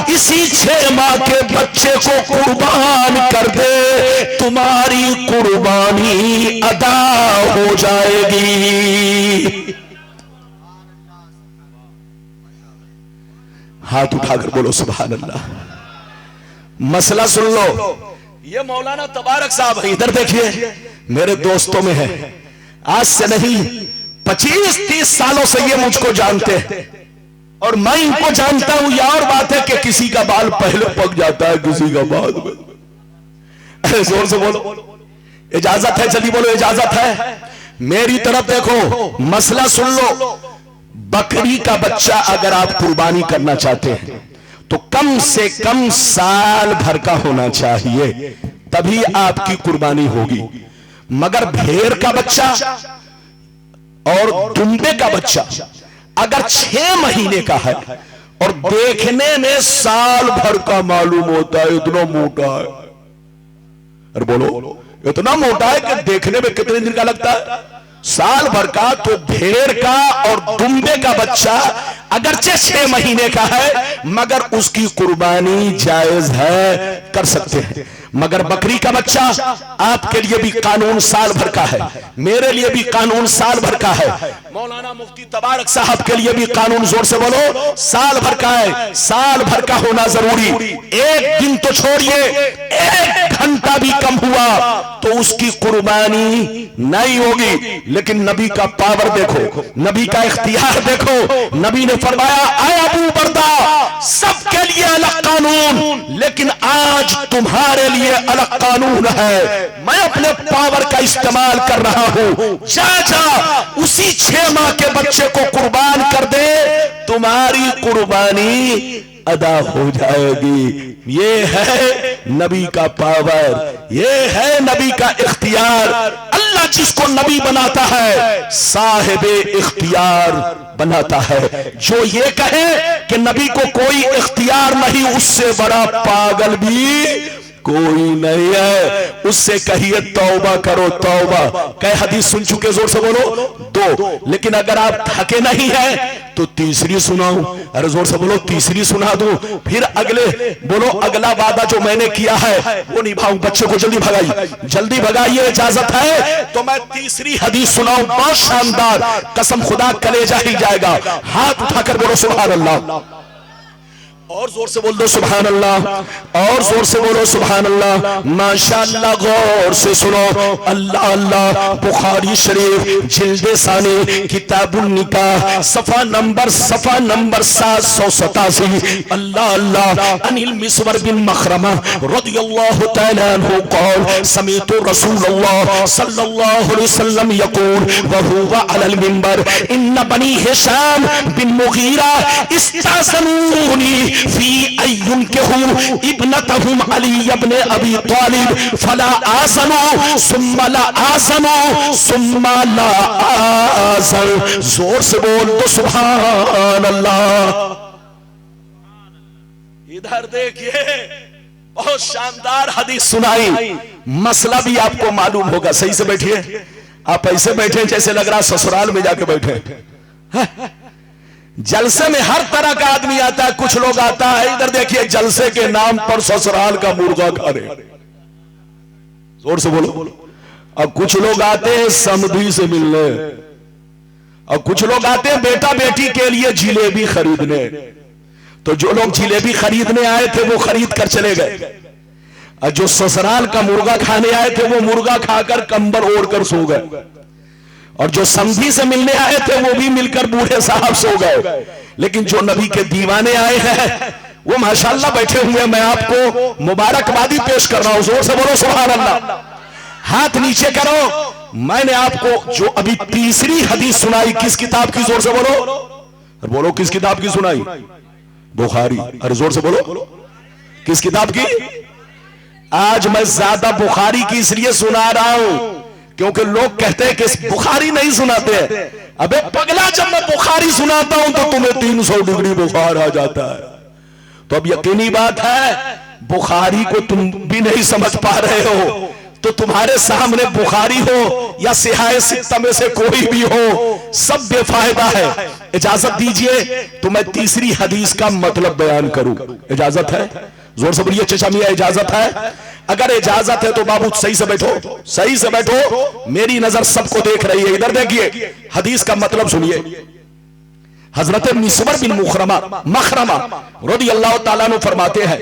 इसी 6 माह के बच्चे को कुर्बान कर दे, तुम्हारी कुर्बानी अदा हो जाएगी। हाथ उठाकर बोलो सुभान अल्लाह। मसला सुन लो, ये मौलाना तबारक साहब है, इधर देखिए, मेरे दोस्तों में है, आज से नहीं 25-30 सालों से ये मुझको जानते हैं और मैं इनको जानता हूं। यह और बात है कि किसी का बाल पहले पक जाता है, किसी का बाद में। जोर से बोलो इजाजत है? जल्दी बोलो इजाजत है? मेरी तरफ देखो, मसला सुन लो। बकरी का बच्चा अगर आप कुर्बानी करना चाहते हैं तो कम से कम साल भर का होना चाहिए, तभी आपकी कुर्बानी होगी। मगर भेड़ का बच्चा और दुम्बे का बच्चा अगर 6 महीने का है और देखने में साल भर का मालूम होता है, इतना मोटा है, अरे बोलो, इतना मोटा है कि देखने में कितने दिन का लगता है? साल भर का। तो भेड़ का और दुम्बे का बच्चा अगरचे 6 महीने का है मगर उसकी कुर्बानी जायज है, कर सकते हैं। मगर बकरी का बच्चा आपके लिए भी कानून साल भर का है, मेरे लिए भी कानून साल भर का है, मौलाना मुफ्ती तबारक साहब के लिए भी कानून, जोर से बोलो, साल भर का है। साल भर का होना जरूरी। एक दिन तो छोड़िए, 1 घंटा भी कम हुआ तो उसकी कुर्बानी नहीं होगी। लेकिन नबी का पावर देखो, नबी का इख्तियार देखो। नबी ने फरमाया, आए अबू बर्दा, सबके लिए अलग कानून, लेकिन आज तुम्हारे लिए अलग कानून है। मैं अपने पावर का इस्तेमाल कर रहा हूं। जा उसी 6 माह के बच्चे को कुर्बान कर दे, तुम्हारी कुर्बानी अदा हो जाएगी। ये है नबी का पावर, ये है नबी का इख्तियार। अल्लाह जिसको नबी बनाता है साहिबे इख्तियार बनाता है। जो ये कहे कि नबी को कोई इख्तियार नहीं, उससे बड़ा पागल भी कोई नहीं है। उससे कहिए तौबा करो तौबा। कई हदीस सुन चुके, जोर से बोलो, 2। लेकिन अगर आप थके नहीं है तो तीसरी सुनाऊं? अरे जोर से बोलो, तीसरी सुना दूं? फिर अगले बोलो, अगला वादा जो मैंने किया है वो निभाऊं। बच्चों को जल्दी भगाइए, जल्दी भगाइए, इजाजत है तो मैं तीसरी हदीस सुनाऊं, बहुत शानदार, कसम खुदा कलेजा हिल जाएगा। हाथ उठाकर बोलो सुभान अल्लाह, और जोर से बोल दो सुभान अल्लाह, और जोर से बोलो सुभान अल्लाह। माशाअल्लाह, गौर से सुनो, अल्लाह अल्लाह। बुखारी शरीफ जिल्दे सानी किताबुन निकाह सफा नंबर 787। अल्लाह अल्लाह। अनिल मिस्वर बिन मखरमा रदियल्लाहु तआला अन्हु क़ाल समीअतु रसूलुल्लाह सल्लल्लाहु अलैहि वसल्लम यक़ूल व हुवा अलल मिंबर इन्न बनी हिशाम बिन मुगीरा इस्ताज़नूनी फी अय्युन केहू इब्नतहुम अली इब्न अबी तालिब फला आज़नु सुम्मा ला आज़नु सुम्मा ला आज़न। जोर से बोल दो सुभान अल्लाह। इधर देखिए, बहुत शानदार हदीस सुनाई, मसला भी आपको मालूम होगा। सही से बैठिए, आप ऐसे बैठे जैसे लग रहा ससुराल में जाके बैठे। जलसे में हर तरह का आदमी आता है, कुछ लोग आता है, इधर देखिए, जलसे के नाम पर ससुराल का मुर्गा खा रहे। जोर से बोलो। अब कुछ लोग आते हैं समधी से मिलने, और कुछ लोग आते हैं बेटा बेटी के लिए जिलेबी खरीदने। तो जो लोग जिलेबी खरीदने आए थे वो खरीद कर चले गए, और जो ससुराल का मुर्गा खाने आए थे वो मुर्गा खाकर कंबल ओढ़कर सो गए, और जो समधी से मिलने आए थे वो भी मिलकर बूढ़े साहब सो गए। लेकिन जो नबी के दीवाने आए हैं वो माशाअल्लाह बैठे हुए हैं। मैं आपको मुबारकबादी पेश कर रहा हूं। जोर से बोलो सुभान अल्लाह, हाथ नीचे करो। मैंने आपको जो अभी तीसरी हदीस सुनाई, किस किताब की? जोर से बोलो, बोलो किस किताब की सुनाई? बुखारी। अरे जोर से बोलो, किस किताब की? आज मैं ज्यादा बुखारी की इसलिए सुना रहा हूं क्योंकि लोग कहते हैं कि बुखारी नहीं सुनाते हैं। अबे पगला, जब मैं बुखारी सुनाता हूं तो तुम्हें 300 डिग्री बुखार आ जाता है। तो अब यकीनी बात है, बुखारी को तुम भी नहीं समझ पा रहे हो, तो तुम्हारे सामने बुखारी हो या सिहाए सित्ता में से कोई भी हो, सब बेफायदा है। इजाजत दीजिए तो मैं तीसरी हदीस का मतलब बयान करूं। इजाजत है? जोर से बोलिए चचा मियां, इजाजत है? अगर इजाजत है तो बाबू सही से बैठो, सही से बैठो, मेरी नजर सबको देख रही है। इधर देखिए, हदीस का मतलब सुनिए। हजरत मिस्वर बिन मखरमा रदियल्लाहु ताला अन्हु फरमाते हैं,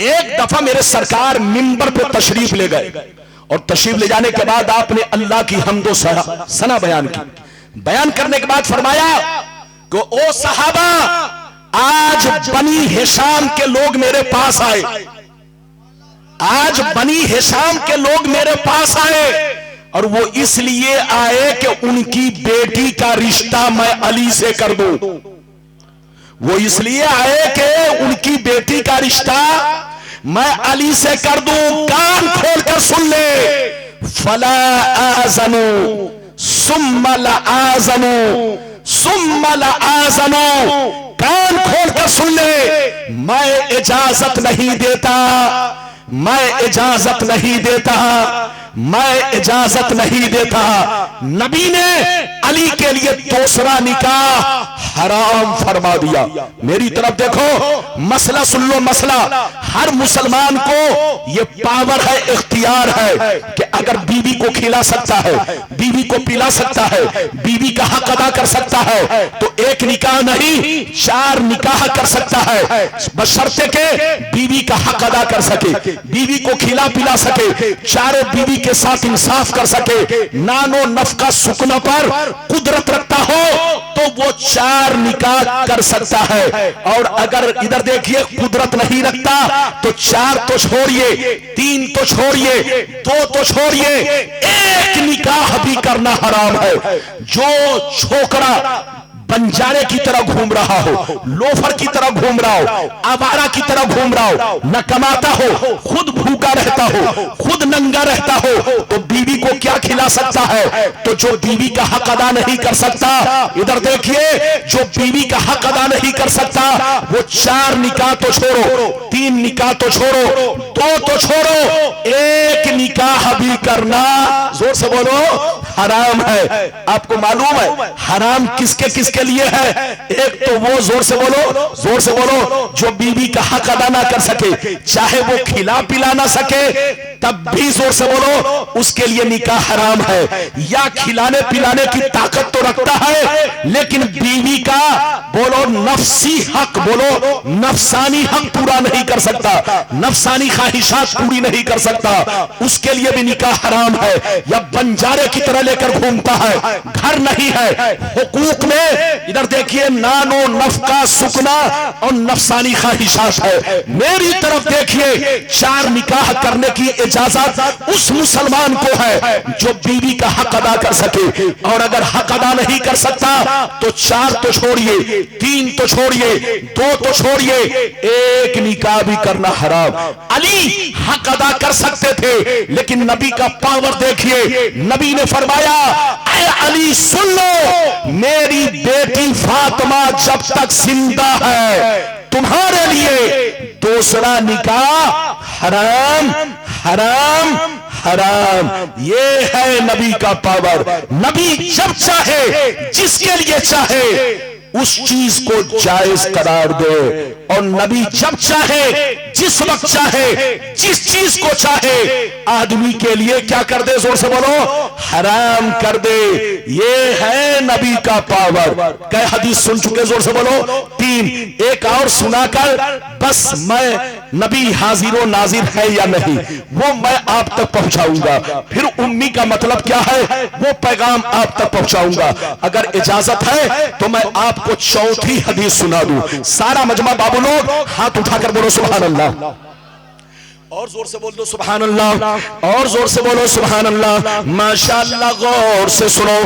एक दफा मेरे सरकार मिंबर पे तशरीफ ले गए, और तशरीफ ले जाने के बाद आपने अल्लाह की हम्दो सना बयान की। बयान करने के बाद फरमाया कि ओ सहाबा, आज बनी हिशाम के लोग मेरे पास आए, आज बनी हिशाम के लोग मेरे पास आए, और वो इसलिए आए कि उनकी बेटी का रिश्ता मैं अली से कर दूं। वो इसलिए आए कि उनकी बेटी का रिश्ता मैं अली से कर दूं। कान खोल कर सुन ले, फला आज़नु सुम्मा ला आज़नु सुम्मा ला आज़नु। कान खोल कर सुन ले, मैं इजाजत नहीं देता, मैं इजाजत नहीं देता, मैं इजाजत नहीं देता। नबी ने अली के लिए दूसरा निकाह हराम फरमा दिया। मेरी तरफ देखो, मसला सुन लो, मसला हर मुसलमान को ये पावर है, इख्तियार है कि अगर बीवी को खिला सकता है, बीवी को पिला सकता है, बीवी का हक अदा कर सकता है, तो एक निकाह नहीं 4 निकाह कर सकता है, बशर्ते के बीवी का हक अदा कर सके, बीवी को खिला पिला सके, चारों बीवी के साथ इंसाफ कर सके, नानो नफका सुकना पर कुदरत रखता हो तो वो 4 निकाह कर सकता है। और अगर इधर देखिए कुदरत नहीं रखता तो 4 तो छोड़िए, 3 तो छोड़िए, 2 तो छोड़िए, 1 निकाह भी करना हराम है। जो छोकरा बंजारे की तरह घूम रहा हो, लोफर की तरह घूम रहा हो, आवारा की तरह घूम रहा हो, न कमाता हो, खुद भूखा रहता हो, खुद नंगा रहता हो, तो बीवी को क्या खिला सकता है? तो जो बीवी का हक अदा नहीं कर सकता, इधर देखिए, जो बीवी का हक अदा नहीं कर सकता, वो 4 निकाह तो छोड़ो, 3 निकाह तो छोड़ो, 2 तो छोड़ो, 1 निकाह भी करना, जोर से बोलो, हराम है। आपको मालूम है हराम किसके किसके लिए है? एक तो वो, जोर से बोलो, जोर से बोलो, जो बीवी का हक अदा ना कर सके, चाहे वो खिला पिला ना सके तब भी, जोर से बोलो, उसके लिए निकाह हराम है। या खिलाने पिलाने की ताकत तो रखता है लेकिन बीवी का, बोलो, नफसी हक, बोलो, नफसानी हक पूरा नहीं कर सकता, नफसानी ख्वाहिशात पूरी नहीं कर सकता, उसके लिए भी निकाह हराम है। या बंजारे की तरह लेकर घूमता है, घर नहीं है, हुकूक में, इधर देखिए, नानो नफका सुकना और नफसानी ख्वाहिशात है। मेरी तरफ देखिए, 4 निकाह करने की इजाजत उस मुसलमान को है जो बीवी का हक अदा कर सके। और अगर हक अदा नहीं कर सकता तो 4 तो छोड़िए, 3 तो छोड़िए, 2 तो छोड़िए, 1 निकाह भी करना हराम। अली हक अदा कर सकते थे लेकिन नबी का पावर देखिए, नबी ने फरमाया, ऐ अली सुन लो, मेरी बेटी फातिमा जब तक जिंदा है तुम्हारे लिए दूसरा निकाह हराम, हराम, हराम। ये है नबी का पावर। नबी जब चाहे, जिसके लिए चाहे, उस चीज को जायज करार दे, और नबी जब चाहे, जिस वक्त चाहे, जिस चीज को चाहे, आदमी के लिए क्या कर दे? जोर से बोलो, हराम कर दे। ये है नबी का पावर। कई हदीस सुन चुके, जोर से बोलो, 3। एक और सुनाकर बस मैं, नबी हाजिर नाजिर है या नहीं वो मैं आप तक पहुंचाऊंगा। फिर उम्मी का मतलब क्या है वो पैगाम आप तक पहुंचाऊंगा। अगर इजाजत है तो मैं आपको 4थी हदीस सुना दूं। सारा मजमा बाबू लोग हाथ उठाकर बोलो सुभान अल्लाह, और जोर से बोल दो सुभान अल्लाह, और जोर से बोलो सुभान अल्लाह। माशाअल्लाह, गौर से सुनो,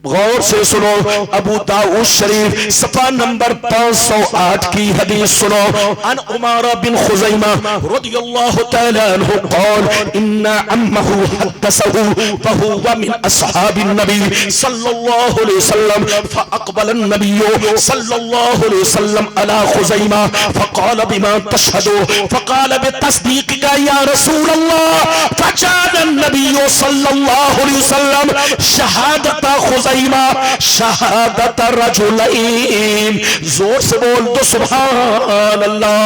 गौर से सुनो। अबू दाऊद शरीफ सफा नंबर 508 की हदीस सुनो। अन उमारा बिन खुज़ैमा रदियल्लाहु तआला अन्हु क़ाल इन्ना अम्महु हद्दसहु फहुवा मिन अस्हाबिन नबी सल्लल्लाहु अलैहि वसल्लम फअक़बल अन्नबिय्यु सल्लल्लाहु अलैहि वसल्लम अला खुज़ैमा फक़ाल बिमा तशहदु फक़ाल बितस्दीक़िका या रसूल अल्लाह फजाद अन्नबिय्यु सल्लल्लाहु अलैहि वसल्लम शहादत खुज़ैमा शहादत रजुलैन। जोर से बोल दो सुभान अल्लाह।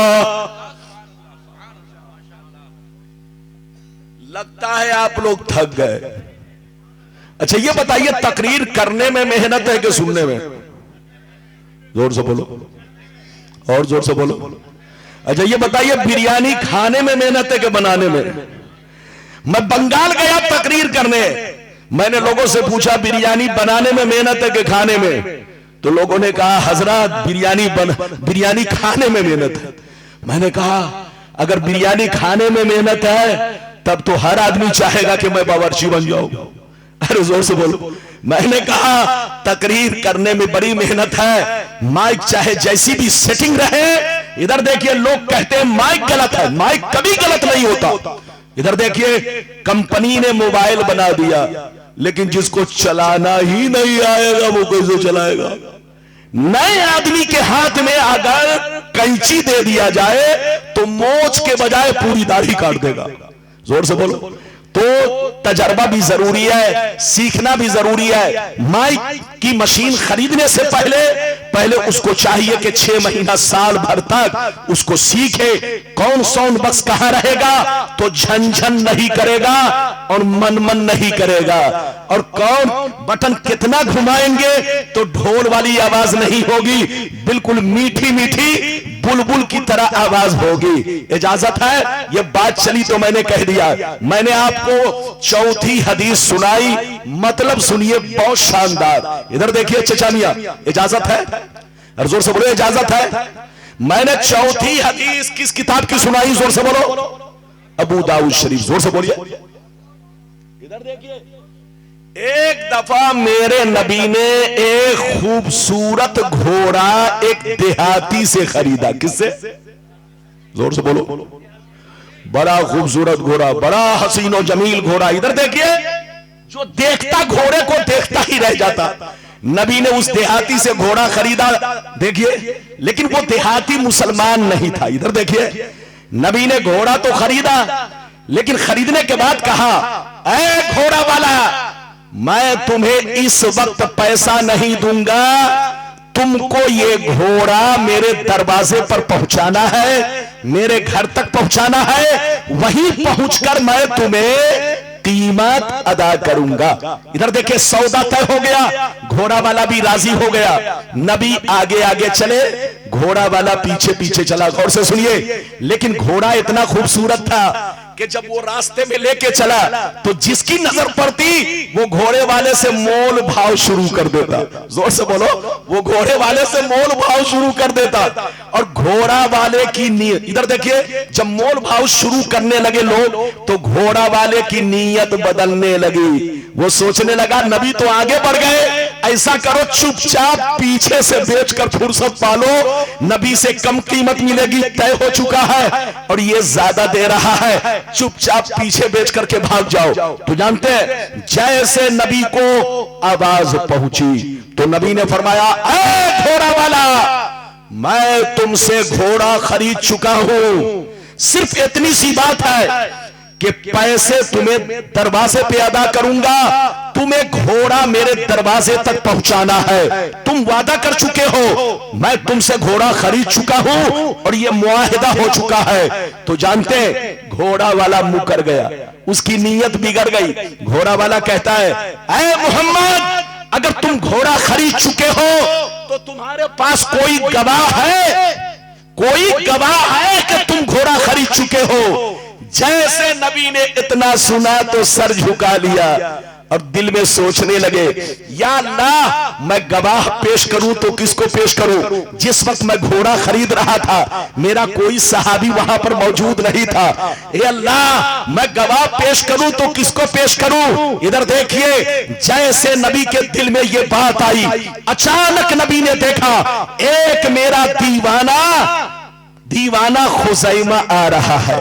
लगता है आप लोग थक गए। अच्छा ये बताइए, तकरीर करने में मेहनत है कि सुनने में? जोर से बोलो, और जोर से बोलो। अच्छा ये बताइए, बिरयानी खाने में मेहनत है कि बनाने में? मैं बंगाल गया तकरीर करने, मैंने लोगों से पूछा बिरयानी बनाने में मेहनत है कि खाने में? तो लोगों ने कहा हजरत बिरयानी खाने में मेहनत है। मैंने कहा अगर बिरयानी खाने में मेहनत है तब तो हर आदमी चाहेगा कि मैं बावर्ची बन जाऊं। अरे जोर से बोलो। मैंने कहा तकरीर करने में बड़ी मेहनत है, माइक चाहे जैसी भी सेटिंग रहे। इधर देखिए, लोग कहते हैं माइक गलत है, माइक कभी गलत नहीं होता। इधर देखिए, कंपनी ने मोबाइल बना दिया लेकिन जिसको चलाना ही नहीं आएगा वो कैसे चलाएगा? नए आदमी के हाथ में अगर कैंची दे दिया जाए तो मोच के बजाय पूरी दाढ़ी काट देगा। जोर से बोलो। तो तजर्बा भी जरूरी है, सीखना भी जरूरी है। माइक की मशीन खरीदने से पहले उसको चाहिए कि 6 महीना साल भर तक उसको सीखे, कौन साउंड बक्स कहां रहेगा तो झनझन नहीं करेगा और मनमन नहीं करेगा, और कौन बटन कितना घुमाएंगे तो ढोल वाली आवाज नहीं होगी, बिल्कुल मीठी मीठी बुलबुल की तरह आवाज होगी। इजाजत है? ये बात चली तो मैंने कह दिया। मैंने आपको 4थी हदीस सुनाई, मतलब सुनिए बहुत शानदार। इधर देखिए चचा मियां, इजाजत है? और जोर से बोलो इजाजत है। मैंने 4थी हदीस किस किताब की सुनाई? जोर से बोलो, अबू दाऊद शरीफ। जोर से बोलिए। इधर देखिए, एक दफा मेरे नबी ने एक खूबसूरत घोड़ा एक देहाती से खरीदा। किससे? जोर से बोलो। बड़ा खूबसूरत घोड़ा, बड़ा हसीन और जमील घोड़ा। इधर देखिए, जो देखता घोड़े को देखता ही रह जाता। नबी ने उस देहाती से घोड़ा खरीदा, देखिए, लेकिन वो देहाती मुसलमान नहीं था। इधर देखिए, नबी ने घोड़ा तो खरीदा, लेकिन खरीदने के बाद कहा, ऐ घोड़ा वाला, मैं तुम्हें इस वक्त पैसा नहीं दूंगा, तुमको ये घोड़ा मेरे दरवाजे पर पहुंचाना है, मेरे घर तक पहुंचाना है, वहीं पहुंचकर मैं तुम्हें कीमत अदा करूंगा। इधर देखिए, सौदा तय हो गया, घोड़ा वाला भी राजी हो गया। नबी आगे आगे चले, घोड़ा वाला पीछे पीछे चला। गौर से सुनिए, लेकिन घोड़ा इतना खूबसूरत था कि जब वो रास्ते में लेके चला तो जिसकी नजर पड़ती वो घोड़े वाले से मोल भाव शुरू कर देता। जोर से बोलो, वो घोड़े वाले से मोल भाव शुरू कर देता। और घोड़ा वाले की नीयत, इधर देखिए, जब मोल भाव शुरू करने लगे लोग तो घोड़ा वाले की नीयत बदलने लगी। वो सोचने लगा, नबी तो आगे बढ़ गए, ऐसा करो चुपचाप पीछे से बेचकर फुर्सत पालो, नबी से कम कीमत मिलेगी, तय हो चुका है और ये ज्यादा दे रहा है, चुपचाप पीछे बेच करके भाग जाओ। तो जानते हैं, जैसे नबी को आवाज पहुंची तो नबी ने फरमाया, ऐ घोड़ा वाला, मैं तुमसे घोड़ा खरीद चुका हूं, सिर्फ इतनी सी बात है कि पैसे तुम्हें दरवाजे पे अदा करूंगा, तुम्हें घोड़ा मेरे दरवाजे तक पहुंचाना है, तुम वादा कर चुके हो, मैं तुमसे घोड़ा खरीद चुका हूं और ये मुआहिदा हो चुका है। तो जानते, घोड़ा वाला मुकर गया, उसकी नीयत बिगड़ गई। घोड़ा वाला कहता है, ऐ मोहम्मद, अगर तुम घोड़ा खरीद चुके हो तो तुम्हारे पास कोई गवाह है? कोई गवाह है कि तुम घोड़ा खरीद चुके हो? जैसे नबी ने इतना सुना तो सर झुका लिया और दिल में सोचने लगे, या अल्लाह, मैं गवाह पेश करूं तो किसको पेश करूं? जिस वक्त मैं घोड़ा खरीद रहा था मेरा कोई सहाबी वहां पर मौजूद नहीं था। ए अल्लाह, मैं गवाह पेश करूं तो किसको पेश करूं? इधर देखिए, जैसे नबी के दिल में ये बात आई, अचानक नबी ने देखा एक मेरा दीवाना खुज़ैमा आ रहा है।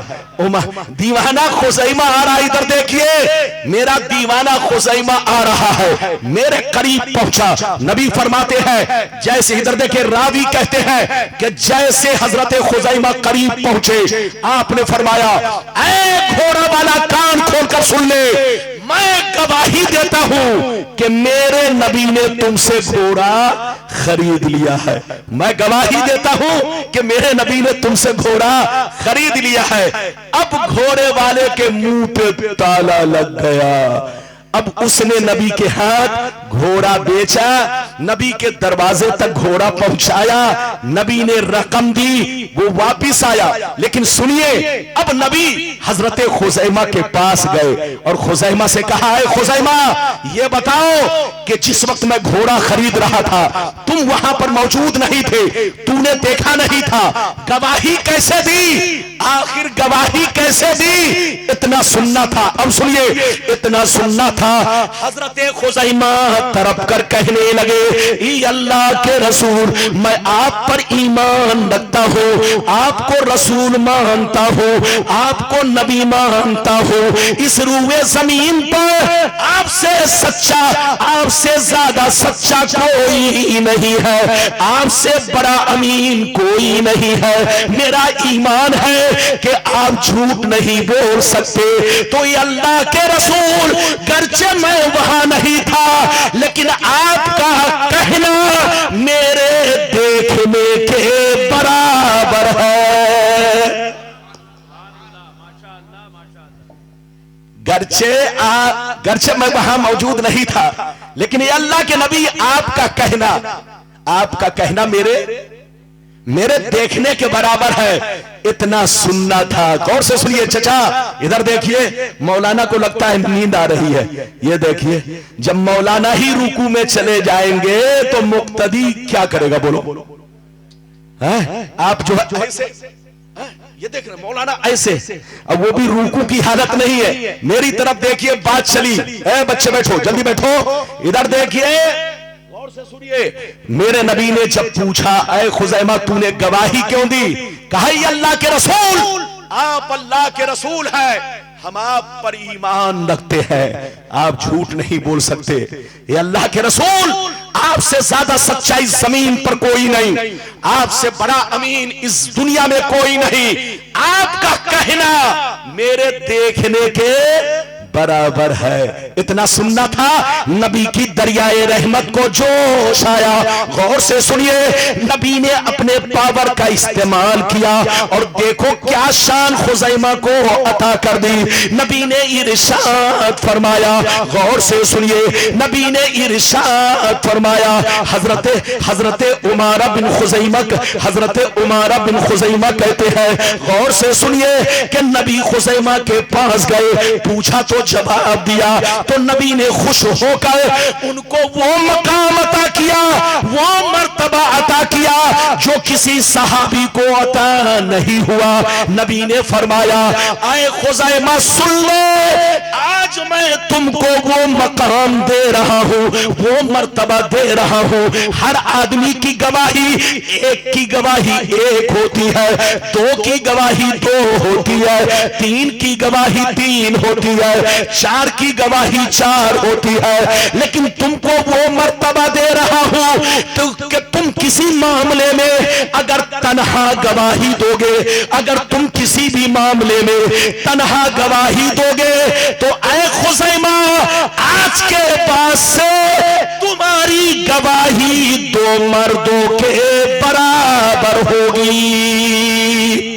दीवाना खुज़ैमा आ रहा है। इधर देखिए, मेरा दीवाना खुज़ैमा आ रहा है, मेरे करीब पहुंचा। नबी फरमाते हैं, जैसे, इधर देखिए, रावी कहते हैं कि जैसे हजरत खुज़ैमा करीब पहुंचे, आपने फरमाया, ऐ घोड़ा वाला, कान खोलकर सुन ले, मैं गवाही देता हूं कि मेरे नबी ने तुमसे घोड़ा खरीद लिया है। मैं गवाही देता हूं कि मेरे नबी ने तुमसे घोड़ा खरीद लिया है। अब घोड़े वाले के मुंह पे ताला लग गया। अब उसने नबी के हाथ घोड़ा बेचा, नबी के दरवाजे तक घोड़ा पहुंचाया, नबी ने रकम दी, वो वापिस आया। लेकिन सुनिए, अब नबी हजरत खुज़ैमा के पास गए और खुज़ैमा से कहा, है खुज़ैमा, ये बताओ कि जिस वक्त मैं घोड़ा खरीद रहा था तुम वहां पर मौजूद नहीं थे, तूने देखा नहीं था, गवाही कैसे दी? आखिर गवाही कैसे दी? इतना सुनना था। अब सुनिए, इतना सुनना था। हजरत खुज़ैमा तरफ कर कहने लगे, अल्लाह के रसूल, मैं आप पर ईमान रखता हूँ, आपको रसूल मानता हूँ, आपको नबी मानता हूँ, इस रूए जमीन पर आपसे सच्चा, आपसे ज्यादा सच्चा कोई नहीं है, आपसे बड़ा अमीन कोई नहीं है। मेरा ईमान है कि आप झूठ नहीं बोल सकते। तो ये अल्लाह के रसूल, गर्चे मैं वहां नहीं था, लेकिन आपका कहना मेरे देखने के बराबर है। गर्चे मैं वहां मौजूद नहीं था, लेकिन ये अल्लाह के नबी, आपका कहना मेरे देखने के बराबर है। इतना सुनना था। गौर से सुनिए चचा, इधर देखिए, मौलाना को लगता है नींद आ रही है। ये देखिए, जब मौलाना ही रुकू में चले जाएंगे तो मुक्तदी क्या करेगा? बोलो, आप जो है ये देख रहे मौलाना ऐसे, अब वो भी रुकू की हालत नहीं है, मेरी तरफ देखिए, बात चली, बच्चे बैठो, जल्दी बैठो, इधर देखिए, गौर से सुनिए। मेरे नबी ने जब पूछा, ऐ खुज़ैमा तूने गवाही क्यों दी? कहा ये अल्लाह के रसूल, आप अल्लाह के रसूल हैं, हम आप पर ईमान रखते हैं, आप झूठ नहीं बोल सकते। ये अल्लाह के रसूल, आपसे ज्यादा सच्चाई जमीन पर कोई नहीं, आपसे बड़ा अमीन इस दुनिया में कोई नहीं, आपका कहना मेरे देखने के बराबर है। इतना सुनना था, नबी की दरियाए रहमत को जोश आया। गौर से सुनिए, नबी ने अपने पावर का इस्तेमाल किया और देखो क्या शान खुज़ैमा को अता कर दी। नबी ने इरशाद फरमाया, गौर से सुनिए, नबी ने इरशाद फरमाया, हजरत उमारा बिन खुज़ैमा, हजरत उमारा बिन खुज़ैमा कहते हैं, गौर से सुनिए, कि नबी खुज़ैमा के पास गए, पूछा तो जवाब दिया, तो नबी ने खुश होकर उनको वो मकाम अता किया, वो मर्तबा अता किया जो किसी सहाबी को अता नहीं हुआ। नबी ने फरमाया, आए खुज़ैमा सुन लो, आज मैं तुमको वो मकाम दे रहा हूं, वो मर्तबा दे रहा हूं। हर आदमी की गवाही, एक की गवाही एक होती है, दो की गवाही दो होती है, तीन की गवाही तीन होती है, चार की गवाही चार होती है, लेकिन तुमको वो मर्तबा दे रहा हूं तो कि तुम किसी मामले में अगर तन्हा गवाही दोगे, अगर तुम किसी भी मामले में तन्हा गवाही दोगे, तो ऐ खुज़ैमा, आज के बाद से तुम्हारी गवाही दो मर्दों के बराबर होगी।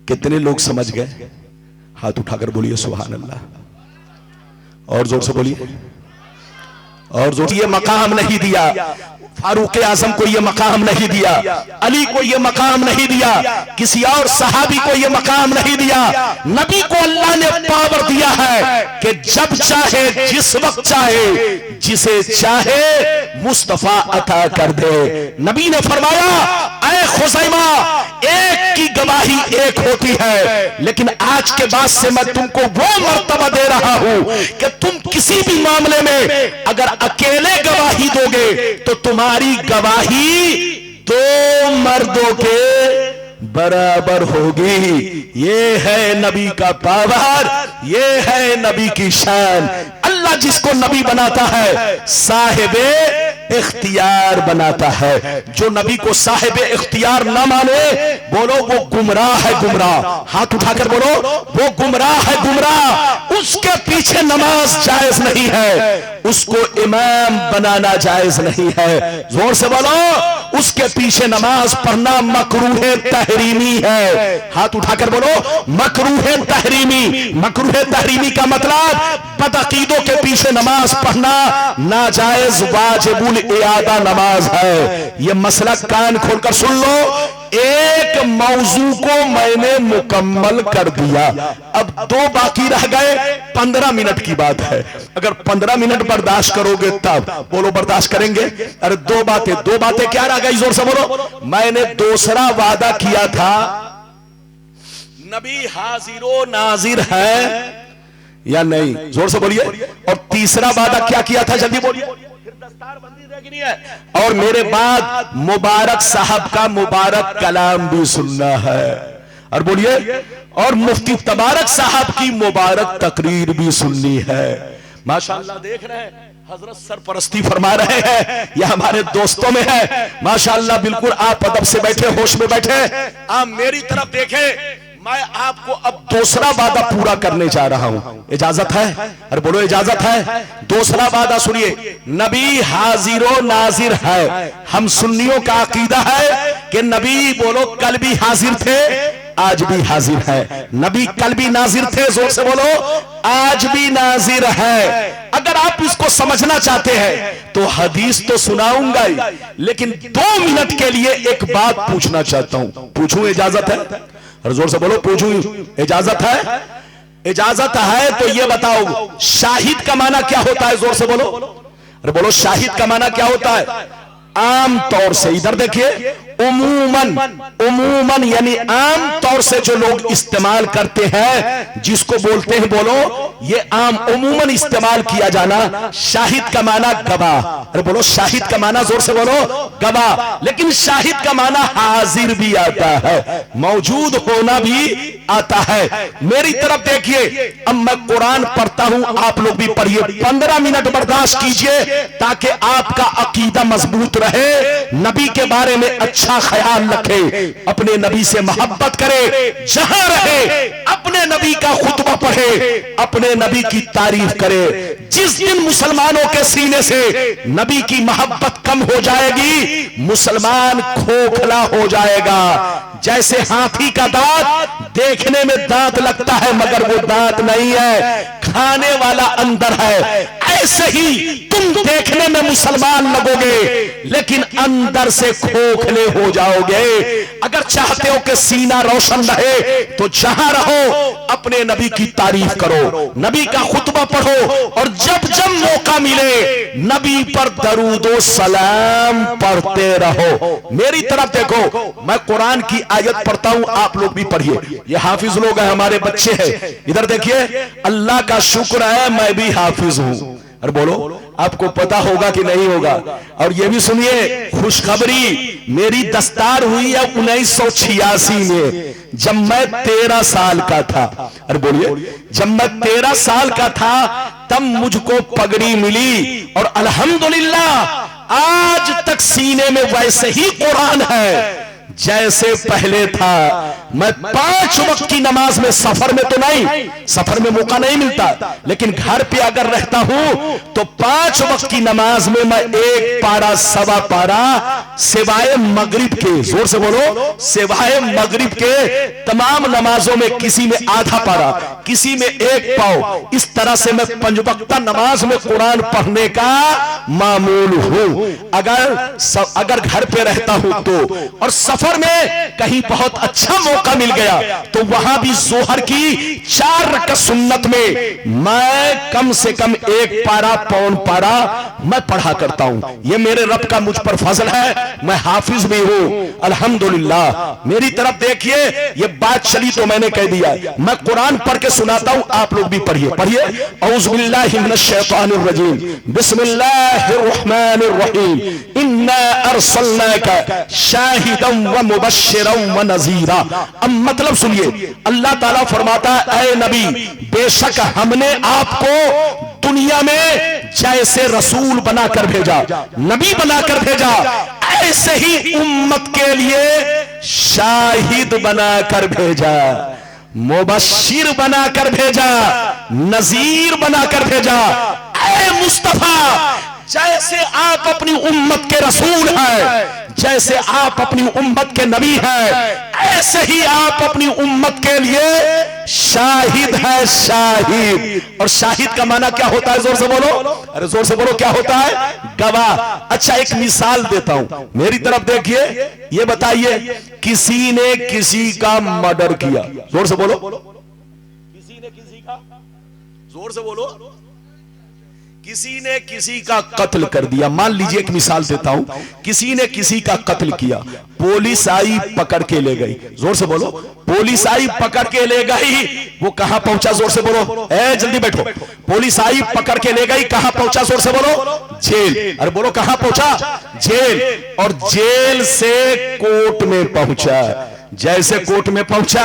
कितने लोग समझ गए? हाथ उठाकर बोलिए सुभान अल्लाह, और जोर से बोलिए, और जोर से। ये मकाम नहीं दिया, फारूक आजम को ये मकाम नहीं दिया, अली को ये मकाम नहीं दिया, किसी और सहाबी को ये मकाम नहीं दिया। नबी को अल्लाह ने पावर दिया है कि जब चाहे, जिस वक्त चाहे, जिसे चाहे मुस्तफा अता कर दे। नबी ने फरमाया, ऐ खुज़ैमा, एक की गवाही एक होती है, लेकिन आज के बाद से मैं तुमको वो मर्तबा दे रहा हूं कि तुम किसी भी मामले में अगर अकेले गवाही दोगे तो तुम्हारी गवाही दो मर्दों के बराबर होगी। ये है नबी का पावर, ये है नबी की शान। अल्लाह जिसको नबी बनाता है साहिबे इख्तियार बनाता है। जो नबी को साहिबे इख्तियार ना माने, बोलो वो गुमराह है, गुमराह। हाथ उठाकर बोलो, वो गुमराह है, गुमराह। उसके पीछे नमाज जायज नहीं है, उसको इमाम बनाना जायज नहीं है। जोर से बोलो, उसके पीछे नमाज पढ़ना मकरूह तहरीमी है। हाथ उठाकर बोलो, मकरूह तहरीमी। मकरूह तहरीमी का मतलब बदअकीदों के पीछे नमाज पढ़ना नाजायज वाजिबुल इयादा नमाज है। यह मसला कान खोलकर सुन लो। एक मौजू को मैंने मुकम्मल कर दिया, अब दो बाकी रह गए। 15 मिनट की बात है, अगर 15 मिनट बर्दाश्त करोगे तब बोलो बर्दाश्त करेंगे। अरे दो बातें क्या रह गई? जोर से बोलो। मैंने दूसरा वादा किया था, नबी हाजिरो नाजिर है या नहीं? जोर से बोलिए। और तीसरा वादा क्या किया था? जल्दी बोलिए। दस्तारबंदी देखनी है, और मेरे बाद मुबारक साहब का मुबारक कलाम भी सुनना है। और बोलिए, और मुफ्ती तबारक साहब की मुबारक तकरीर भी सुननी है। माशाअल्लाह देख रहे हैं, हजरत सरपरस्ती फरमा रहे हैं, यह हमारे दोस्तों में है। माशाअल्लाह बिल्कुल आप अदब से बैठे, होश में बैठे। आप मेरी तरफ देखें, मैं आपको अब दूसरा वादा पूरा करने जा रहा हूं। इजाजत है? अरे बोलो इजाजत है। दूसरा वादा सुनिए, नबी हाजिरो नाजिर है। हम सुन्नियों का अकीदा है कि नबी बोलो कल भी हाजिर थे, आज भी हाजिर है। नबी कल भी नाजिर थे, जोर से बोलो, आज भी नाजिर है। अगर आप इसको समझना चाहते हैं तो हदीस तो सुनाऊंगा ही, लेकिन 2 मिनट के लिए एक बात पूछना चाहता हूं। पूछूं? इजाजत है? और जोर से बोलो, पूछूं? इजाजत है? इजाजत है तो ये बताओ, शाहिद का माना क्या होता है? जोर से बोलो। अरे बोलो शाहिद का माना क्या होता है? आम तौर से, इधर देखिए, उमूमन, उमूमन यानी आम तौर से जो लोग इस्तेमाल करते हैं, जिसको बोलते हैं, बोलो ये आम उमूमन इस्तेमाल किया जाना। शाहिद का माना गवाह। अरे बोलो शाहिद का माना, जोर से बोलो, गवाह। लेकिन शाहिद का माना हाजिर भी आता है, मौजूद होना भी आता है। मेरी तरफ देखिए, अब मैं कुरान पढ़ता हूं, आप लोग भी पढ़िए। 15 मिनट बर्दाश्त कीजिए ताकि आपका अकीदा मजबूत रहे, नबी के बारे में अच्छा ख्याल रखे, अपने नबी से मोहब्बत करे, जहां रहे अपने नबी का खुतबा पढ़े, अपने नबी की तारीफ करे। जिस दिन मुसलमानों के सीने से नबी की मोहब्बत कम हो जाएगी, मुसलमान खोखला हो जाएगा। जैसे हाथी का दांत देखने में दांत लगता है मगर वो दांत नहीं है, खाने वाला अंदर है। ऐसे ही तुम देखने में मुसलमान लगोगे लेकिन अंदर से खोखले हो जाओगे। अगर चाहते हो कि सीना रोशन रहे तो जहां रहो अपने नबी की तारीफ करो, नबी का खुतबा पढ़ो, और जब जब मौका मिले नबी पर दरूदो सलाम पढ़ते रहो। मेरी तरफ देखो, मैं कुरान की आयत पढ़ता हूं, आप लोग भी पढ़िए। ये हाफिज लोग हैं, हमारे बच्चे हैं। इधर देखिए, अल्लाह का शुक्र है मैं भी हाफिज हूं। अरे बोलो, आपको पता होगा कि नहीं होगा? और ये भी सुनिए, खुशखबरी मेरी दस्तार हुई है 1986 में, जब मैं 13 साल का था। अरे बोलिए, जब मैं 13 साल का था तब मुझको पगड़ी मिली, और अल्हम्दुलिल्लाह आज तक सीने में वैसे ही कुरान है जैसे पहले था। मैं 5 वक्त की नमाज में, सफर में तो नहीं, सफर में मौका नहीं मिलता, लेकिन घर पे अगर रहता हूं तो 5 वक्त की नमाज में मैं 1 पारा, सवा पारा, सिवाय मगरिब के, जोर से बोलो, सिवाय मगरिब के तमाम नमाजों में किसी में आधा पारा, किसी में 1 पाव, इस तरह से मैं 5 वक्ता नमाज में कुरान पढ़ने का मामूल हूं, अगर घर पे रहता हूं तो। और सफर में कहीं बहुत अच्छा मौका मिल गया तो वहां भी जोहर की 4 रकात सुन्नत में मैं कम से कम 1 पारा, पौन पारा मैं पढ़ा करता हूं। ये मेरे रब का मुझ पर फजल है, मैं हाफिज भी हूं अल्हम्दुलिल्लाह। मेरी तरफ देखिए, ये बात चली तो मैंने कह दिया, मैं कुरान पढ़ के सुनाता हूं, आप लोग भी पढ़िए। पढ़िए, औज़ु बिल्लाहि मिनश शैतानिर रजीम, बिस्मिल्लाहिर रहमानिर रहीम, इन्ना अर्सलनाका शाहिदन व मुबश्शिरन व नज़ीरा। अब मतलब सुनिए, अल्लाह ताला फरमाता है, ऐ नबी, बेशक हमने आपको दुनिया में जैसे रसूल बनाकर भेजा, नबी बनाकर भेजा, ऐसे ही उम्मत के लिए शाहिद बनाकर भेजा, मुबश्शिर बनाकर भेजा, नज़ीर बनाकर भेजा। ऐ मुस्तफा, जैसे आप अपनी उम्मत के रसूल हैं, जैसे आप अपनी उम्मत के नबी हैं, ऐसे ही आप अपनी उम्मत के लिए शाहिद है, शाहिद। और शाहिद का माना क्या होता है? जोर से बोलो, अरे जोर से बोलो, क्या होता है? गवाह। अच्छा, एक मिसाल देता हूं, मेरी तरफ देखिए। ये बताइए, किसी ने किसी का मर्डर किया, जोर से बोलो, किसी ने किसी का, जोर से बोलो, किसी ने किसी का कत्ल कर दिया। मान लीजिए, एक मिसाल देता हूं, किसी ने किसी का कत्ल किया, पुलिस आई पकड़ के ले गई, जोर से बोलो, पुलिस आई पकड़ के ले गई, वो कहां पहुंचा? जोर से बोलो, ए जल्दी बैठो। पुलिस आई पकड़ के ले गई, कहां पहुंचा? जोर से बोलो, जेल। अरे बोलो, कहां पहुंचा? जेल। और जेल से कोर्ट में पहुंचा। जैसे कोर्ट में पहुंचा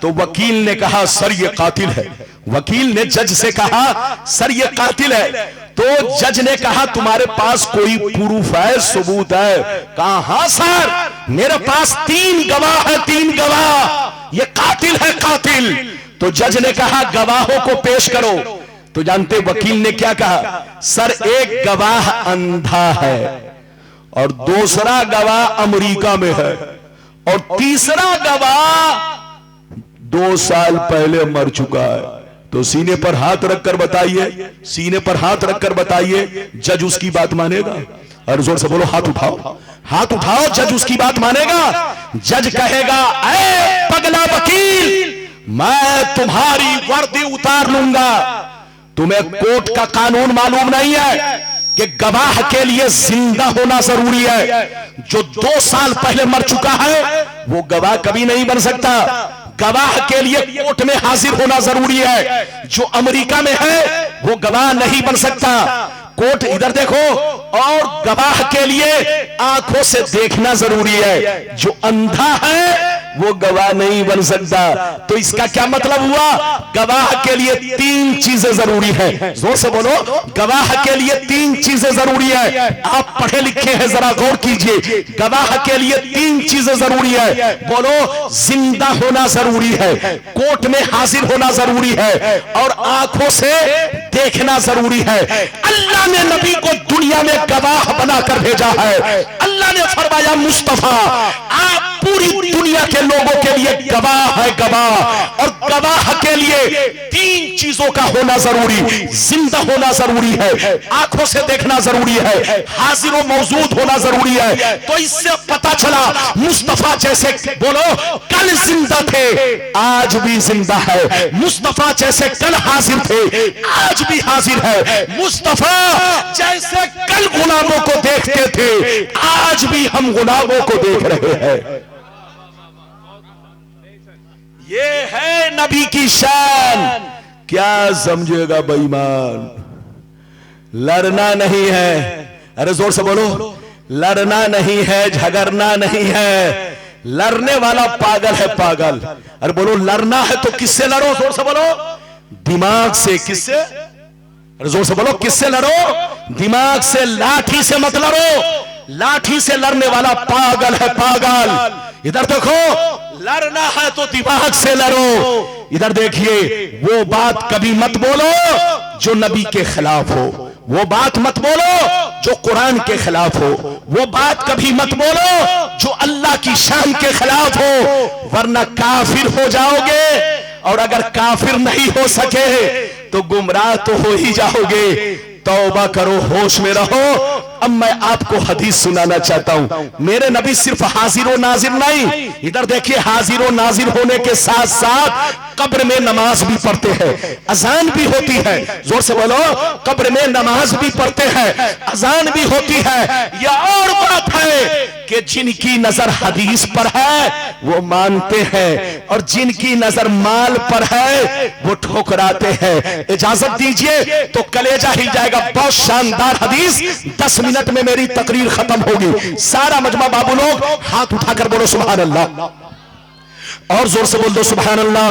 तो वकील ने कहा, सर ये कातिल है। वकील ने जज से कहा, सर ये कातिल है। तो जज ने कहा, तुम्हारे पास कोई प्रूफ है, सबूत है? कहा, हां सर, मेरे पास 3 गवाह है, 3 गवाह, ये कातिल है, कातिल। तो जज ने कहा, गवाहों को पेश करो। तो जानते वकील ने क्या कहा? सर, एक गवाह अंधा है, और दूसरा गवाह अमेरिका में है, और तीसरा गवाह 2 साल पहले मर चुका है। तो सीने पर हाथ रखकर बताइए, सीने पर हाथ रखकर बताइए, जज उसकी बात मानेगा? और जोर से बोलो, हाथ उठाओ, हाथ उठाओ, जज उसकी बात मानेगा? जज कहेगा, ऐ पगला वकील, मैं तुम्हारी वर्दी उतार लूंगा। तुम्हें कोर्ट का कानून मालूम नहीं है, कि गवाह के लिए जिंदा होना जरूरी है। जो 2 साल पहले मर चुका है वो गवाह कभी नहीं बन सकता। गवाह के लिए कोर्ट में हाजिर होना जरूरी है। जो अमेरिका में है वो गवाह नहीं बन सकता। कोर्ट इधर देखो। और गवाह के लिए आंखों से देखना जरूरी है। जो अंधा है वो गवाह नहीं बन सकता। तो इसका क्या मतलब हुआ? गवाह के लिए 3 चीजें जरूरी है। जोर से बोलो, गवाह के लिए 3 चीजें जरूरी है। आप पढ़े लिखे हैं, जरा गौर कीजिए। गवाह के लिए 3 चीजें जरूरी है। बोलो, जिंदा होना जरूरी है, कोर्ट में हाजिर होना जरूरी है, और आंखों से देखना जरूरी है। अल्लाह ने नबी को दुनिया में गवाह बनाकर भेजा है। अल्लाह ने फरमाया, मुस्तफा आप पूरी दुनिया के लोगों के लिए गवाह है, गवाह। और गवाह के लिए 3 चीजों का होना जरूरी, जिंदा होना जरूरी है, आंखों से देखना जरूरी है, हाजिर व मौजूद होना जरूरी है। तो इससे पता चला मुस्तफा जैसे, बोलो, कल जिंदा थे आज भी जिंदा है। मुस्तफा जैसे कल हाजिर थे आज भी हाजिर है। मुस्तफा जैसे कल गुलामों को देखते थे आज भी हम गुलामों को देख रहे हैं। ये है नबी की शान। क्या समझेगा बेईमान? लड़ना नहीं है, अरे जोर से बोलो, लड़ना नहीं है, झगड़ना नहीं है। लड़ने वाला पागल है, पागल। अरे बोलो, लड़ना है तो किससे लड़ो? जोर से बोलो, दिमाग से। किससे? अरे जोर से बोलो, किससे लड़ो? दिमाग से, लाठी से मत लड़ो। लाठी से लड़ने वाला पागल है, पागल। इधर देखो, लड़ना है तो दिमाग से लड़ो। इधर देखिए, वो बात कभी मत बोलो जो नबी के खिलाफ हो, वो बात मत बोलो जो कुरान के खिलाफ हो, वो बात कभी मत बोलो जो अल्लाह की शान के खिलाफ हो, वरना काफिर हो जाओगे। और अगर काफिर नहीं हो सके तो गुमराह तो हो ही जाओगे। तौबा करो, होश में रहो। अब मैं आपको हदीस सुनाना चाहता हूं। मेरे नबी सिर्फ हाजिर और नाजिर नहीं, इधर देखिए, हाजिर और नाजिर होने के साथ साथ कब्र में नमाज भी पढ़ते हैं, अजान भी होती है। जोर से बोलो, कब्र में नमाज भी पढ़ते हैं, अजान भी होती है। यह और बात है कि जिनकी नजर हदीस पर है वो मानते हैं, और जिनकी नजर माल पर है वो ठुकराते हैं। इजाजत दीजिए तो कलेजा हिल जाएगा। बहुत शानदार हदीस, 10 मिनट में मेरी तकरीर खत्म होगी। सारा मजमा बाबू लोग हाथ उठाकर बोलो सुभान अल्लाह, और जोर से बोल दो सुभान अल्लाह,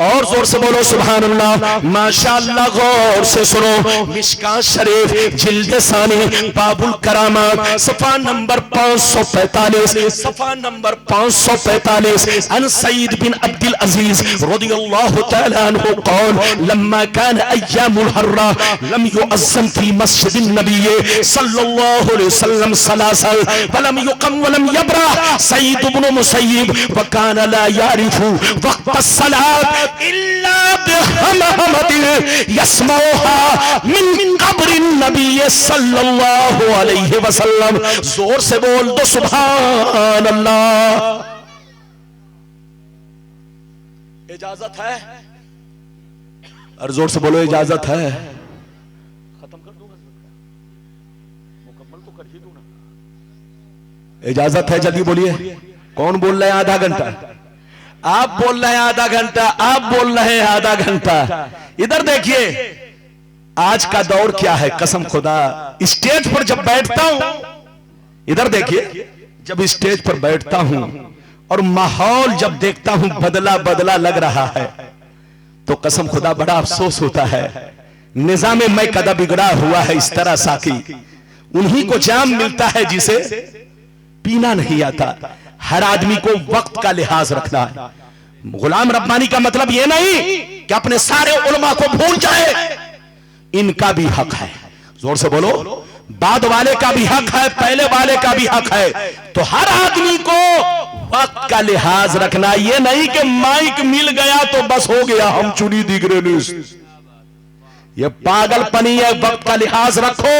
और जोर से बोलो सुभान अल्लाह। माशाअल्लाह, गौर से सुनो। मिशकात शरीफ जिल्द सानी बाबुल करामात सफा नंबर 545, सफा नंबर 545। अन सईद बिन अब्दुल अजीज रदियल्लाहु तआला अन्हु क़ाल लम्मा कान अय्यामुल हर्रा लम युअज़्ज़म फी मस्जिदिन नबी सल्लल्लाहु अलैहि वसल्लम सलासल वलम युक़म वलम यबरा सईद इब्न मुसय्यिब व कान ला वक्त सलात इल्ला बिहमहमतिन यस्मऊहा मिन कब्रिन नबी सल्लल्लाहु अलैहि वसल्लम। जोर से बोल दो सुभान अल्लाह। इजाजत है? और जोर से बोलो, इजाजत है? खत्म कर दूंगा, मुकम्मल तो कर ही दूंगा। इजाजत है? जल्दी बोलिए। कौन बोल रहे हैं आधा घंटा? आप बोल रहे हैं आधा घंटा, आप बोल रहे हैं आधा घंटा। इधर देखिए, आज का दौर क्या है, कसम खुदा। स्टेज पर जब बैठता हूं, इधर देखिए, जब स्टेज पर बैठता हूं और माहौल जब देखता हूं बदला बदला लग रहा है, तो कसम खुदा बड़ा अफसोस होता है। निजाम मैं कदा बिगड़ा हुआ है इस तरह साकी। उन्हीं को जाम मिलता है जिसे पीना नहीं आता। हर आदमी को वक्त का लिहाज रखना है। गुलाम रब्बानी का मतलब यह नहीं कि अपने सारे उलमा को भूल जाए, इनका भी हक है। जोर से बोलो, बाद वाले का भी हक है, पहले वाले का भी हक है। तो हर आदमी को वक्त का लिहाज रखना, यह नहीं कि माइक मिल गया तो बस हो गया, हम चुनी दिगरे लिस्ट। यह पागलपनी है। वक्त का लिहाज रखो,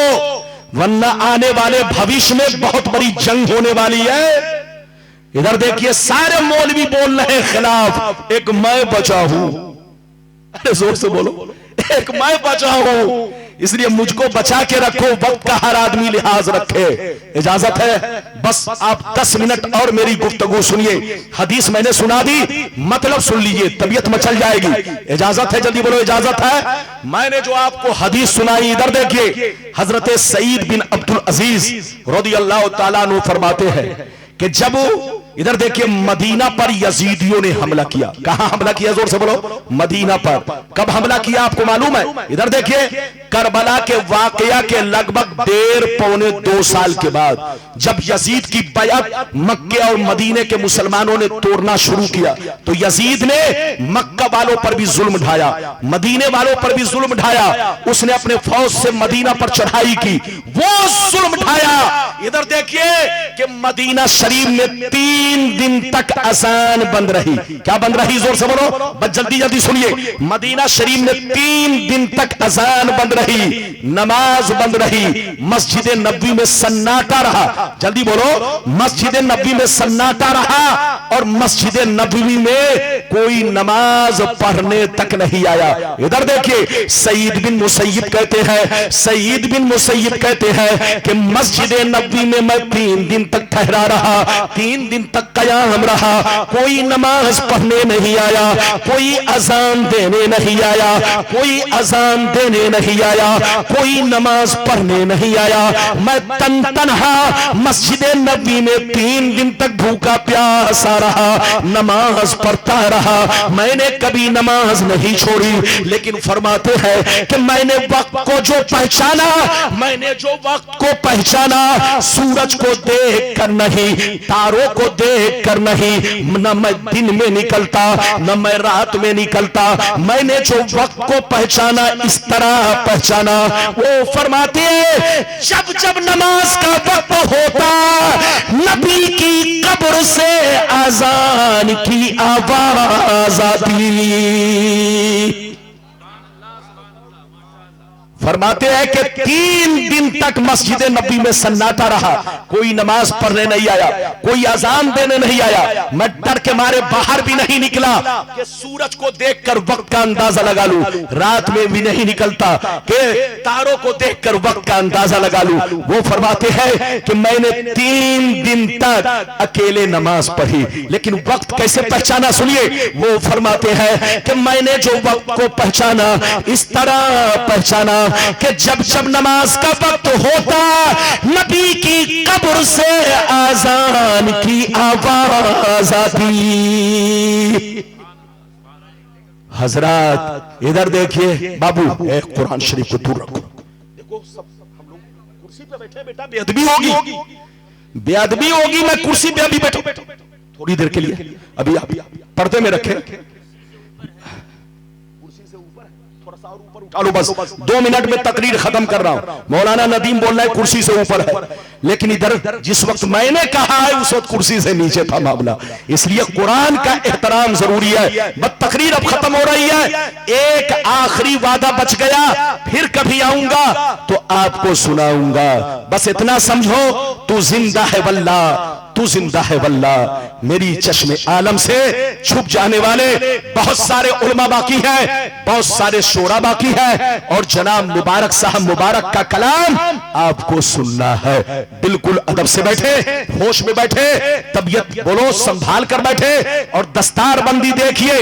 वरना आने वाले भविष्य में बहुत बड़ी जंग होने वाली है। इधर देखिए, सारे मौलवी बोल रहे खिलाफ, एक मैं बचा हूं। अरे जोर से बोलो, एक मैं बचा हूं। इसलिए मुझको बचा के रखो, वक्त का हर आदमी लिहाज रखे। इजाजत है, बस आप 10 मिनट और मेरी गुफ्तगू सुनिए। हदीस मैंने सुना दी, मतलब सुन लीजिए, तबीयत मचल जाएगी। इजाजत है, जल्दी बोलो इजाजत है। मैंने जो आपको हदीस सुनाई, इधर देखिए, हजरत सईद बिन अब्दुल अजीज रज़ियल्लाहु ताला अन्हु फरमाते हैं कि जब, इधर देखिए, मदीना पर यजीदियों ने हमला किया। कहां हमला किया? जोर से बोलो। मदीना पर। कब हमला किया आपको मालूम है? इधर देखिए, करबला के वाकया के लगभग 1.5-2 साल के बाद जब यजीद की बैअत मक्के और मदीने के मुसलमानों ने तोड़ना शुरू किया, तो यजीद ने मक्का वालों पर भी जुल्म ढाया, मदीने वालों पर भी जुल्म ढाया। उसने अपने फौज से मदीना पर चढ़ाई की, वो जुल्म ढाया। इधर देखिए कि मदीना शरीफ में 3 दिन तक अजान बंद रही। क्या बंद रही? जोर से बोलो, बस जल्दी जल्दी सुनिए। मदीना शरीफ में 3 दिन तक अजान बंद रही, नमाज बंद रही, मस्जिद नबवी में सन्नाटा रहा। जल्दी बोलो, मस्जिद नबवी में सन्नाटा रहा और मस्जिद नबवी में कोई नमाज पढ़ने तक नहीं आया। इधर देखिए, सईद बिन मुसैयब कहते हैं, सईद बिन मुसैयब कहते हैं कि मस्जिद नबवी में मैं 3 दिन तक ठहरा रहा, 3 दिन तक कयाम रहा, कोई नमाज पढ़ने नहीं आया, कोई अजान देने नहीं आया, कोई अजान देने नहीं आया, कोई नमाज पढ़ने नहीं आया। मैं तन्हा मस्जिद नबी में 3 दिन तक भूखा प्यासा रहा, नमाज पढ़ता रहा, मैंने कभी नमाज नहीं छोड़ी। लेकिन फरमाते हैं कि मैंने वक्त को जो पहचाना, मैंने जो वक्त को पहचाना, सूरज को देख कर नहीं, तारों को देख कर नहीं, न मैं दिन में निकलता न मैं रात में निकलता, मैंने जो वक्त को पहचाना इस तरह पहचाना। वो फरमाते हैं, जब जब नमाज का वक्त होता, नबी की कब्र से अजान की आवाज आती। फरमाते हैं कि 3 दिन तक मस्जिद नबी में सन्नाटा रहा, कोई नमाज पढ़ने नहीं आया, कोई अजान देने नहीं आया। मैं डर के मारे बाहर भी नहीं निकला कि सूरज को देखकर वक्त का अंदाजा लगा लूं, रात में भी नहीं निकलता कि तारों को देखकर वक्त का अंदाजा लगा लूं। वो फरमाते हैं कि मैंने 3 दिन तक अकेले नमाज पढ़ी, लेकिन वक्त कैसे पहचाना सुनिए। वो फरमाते हैं कि मैंने जो वक्त को पहचाना इस तरह पहचाना कि जब जब नमाज का वक्त होता, नबी की कब्र से आजान की आवाज आती। हजरात इधर देखिए, बाबू एक कुरान शरीफ को दूर रखो। देखो सब हम लोग कुर्सी पे बैठे, बेटा बेअदबी होगी, बेअदबी होगी। मैं कुर्सी पे अभी बैठो थोड़ी देर के लिए, अभी आप पर्दे में रखे, उठा लो, बस 2 मिनट में तकरीर खत्म कर रहा हूं। मौलाना नदीम बोल रहा है कुर्सी से ऊपर है, लेकिन इधर जिस वक्त मैंने कहा है उस वक्त कुर्सी से नीचे था मामला। इसलिए कुरान का एहतराम जरूरी है। बस तकरीर अब खत्म हो रही है, एक आखिरी वादा बच गया, फिर कभी आऊंगा तो आपको सुनाऊंगा। बस इतना समझो, तू जिंदा है वल्ला, तू जिंदा है वल्ला। मेरी चश्मे आलम से छुप जाने वाले बहुत सारे उलमा बाकी हैं, बहुत सारे शोरा बाकी है, और जनाब मुबारक साहब मुबारक का कलाम आपको सुनना है। बिल्कुल अदब से बैठे, होश में बैठे, तबीयत बोलो संभाल कर बैठे, और दस्तार बंदी देखिए।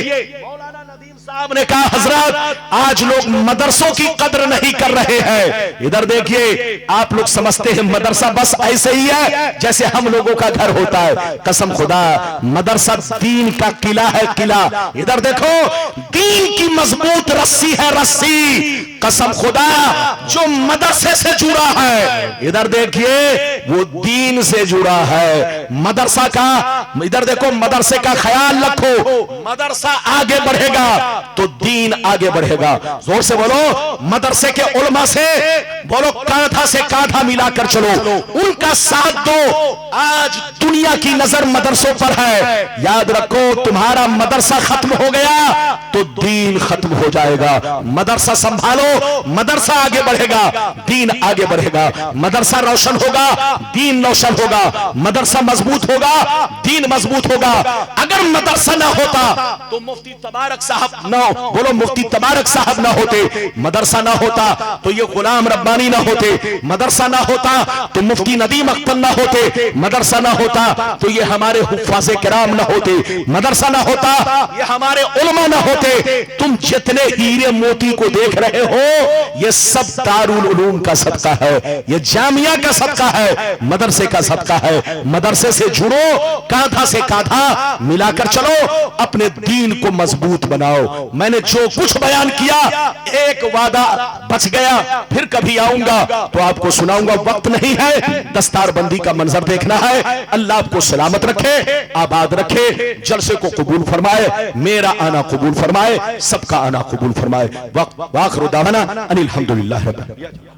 साहब ने कहा, हजरत आज लोग मदरसों की कदर नहीं कर रहे हैं। इधर देखिए, आप लोग समझते हैं मदरसा बस ऐसे ही है जैसे हम लोगों का घर होता है। कसम खुदा, मदरसा दीन का किला है, किला। इधर देखो, दीन की मजबूत रस्सी है, रस्सी। कसम खुदा, जो मदरसे से जुड़ा है, इधर देखिए, वो दीन से जुड़ा है। मदरसा का, इधर देखो, मदरसे का ख्याल रखो। मदरसा आगे बढ़ेगा तो दीन आगे बढ़ेगा। जोर से बोलो, मदरसे के उलमा से बोलो, कांधा से कांधा मिलाकर चलो, उनका साथ दो। आज दुनिया की नजर मदरसों पर है। याद रखो, तुम्हारा मदरसा खत्म हो गया तो दीन खत्म हो जाएगा। मदरसा संभालो, मदरसा आगे बढ़ेगा, दीन आगे बढ़ेगा। मदरसा रोशन होगा दीन रोशन होगा, मदरसा मजबूत होगा, दीन मजबूत होगा। अगर मदरसा ना होता तो मुफ्ती तबारक साहब ना, बोलो मुफ्ती तबारक साहब ना होते, मदरसा ना होता तो ये गुलाम रब्बानी ना होते, मदरसा ना होता तो मुफ्ती नदीम अख्तर ना होते, मदरसा ना होता तो ये हमारे हुफ्फाज़े किराम ना होते, मदरसा ना होता ये हमारे उलमा ना होते। तुम जितने हीरे मोती को देख रहे हो ये सब दारुल उलूम का सदका है, ये जामिया का सदका है, मदरसे का सदका है। मदरसे से जुड़ो, कांधा से कांधा मिलाकर चलो, अपने दीन को मजबूत बनाओ। मैंने जो कुछ बयान किया एक वादा बच गया, फिर कभी आऊंगा तो आपको सुनाऊंगा, वक्त नहीं है, दस्तारबंदी का मंजर देखना है। अल्लाह आपको सलामत रखे, आबाद रखे, जलसे को कबूल फरमाए, मेरा आना कबूल फरमाए, सबका आना कबूल फरमाए। वाखिर दावाना अनिल हम्दुलिल्लाह रब्बिल आलमीन।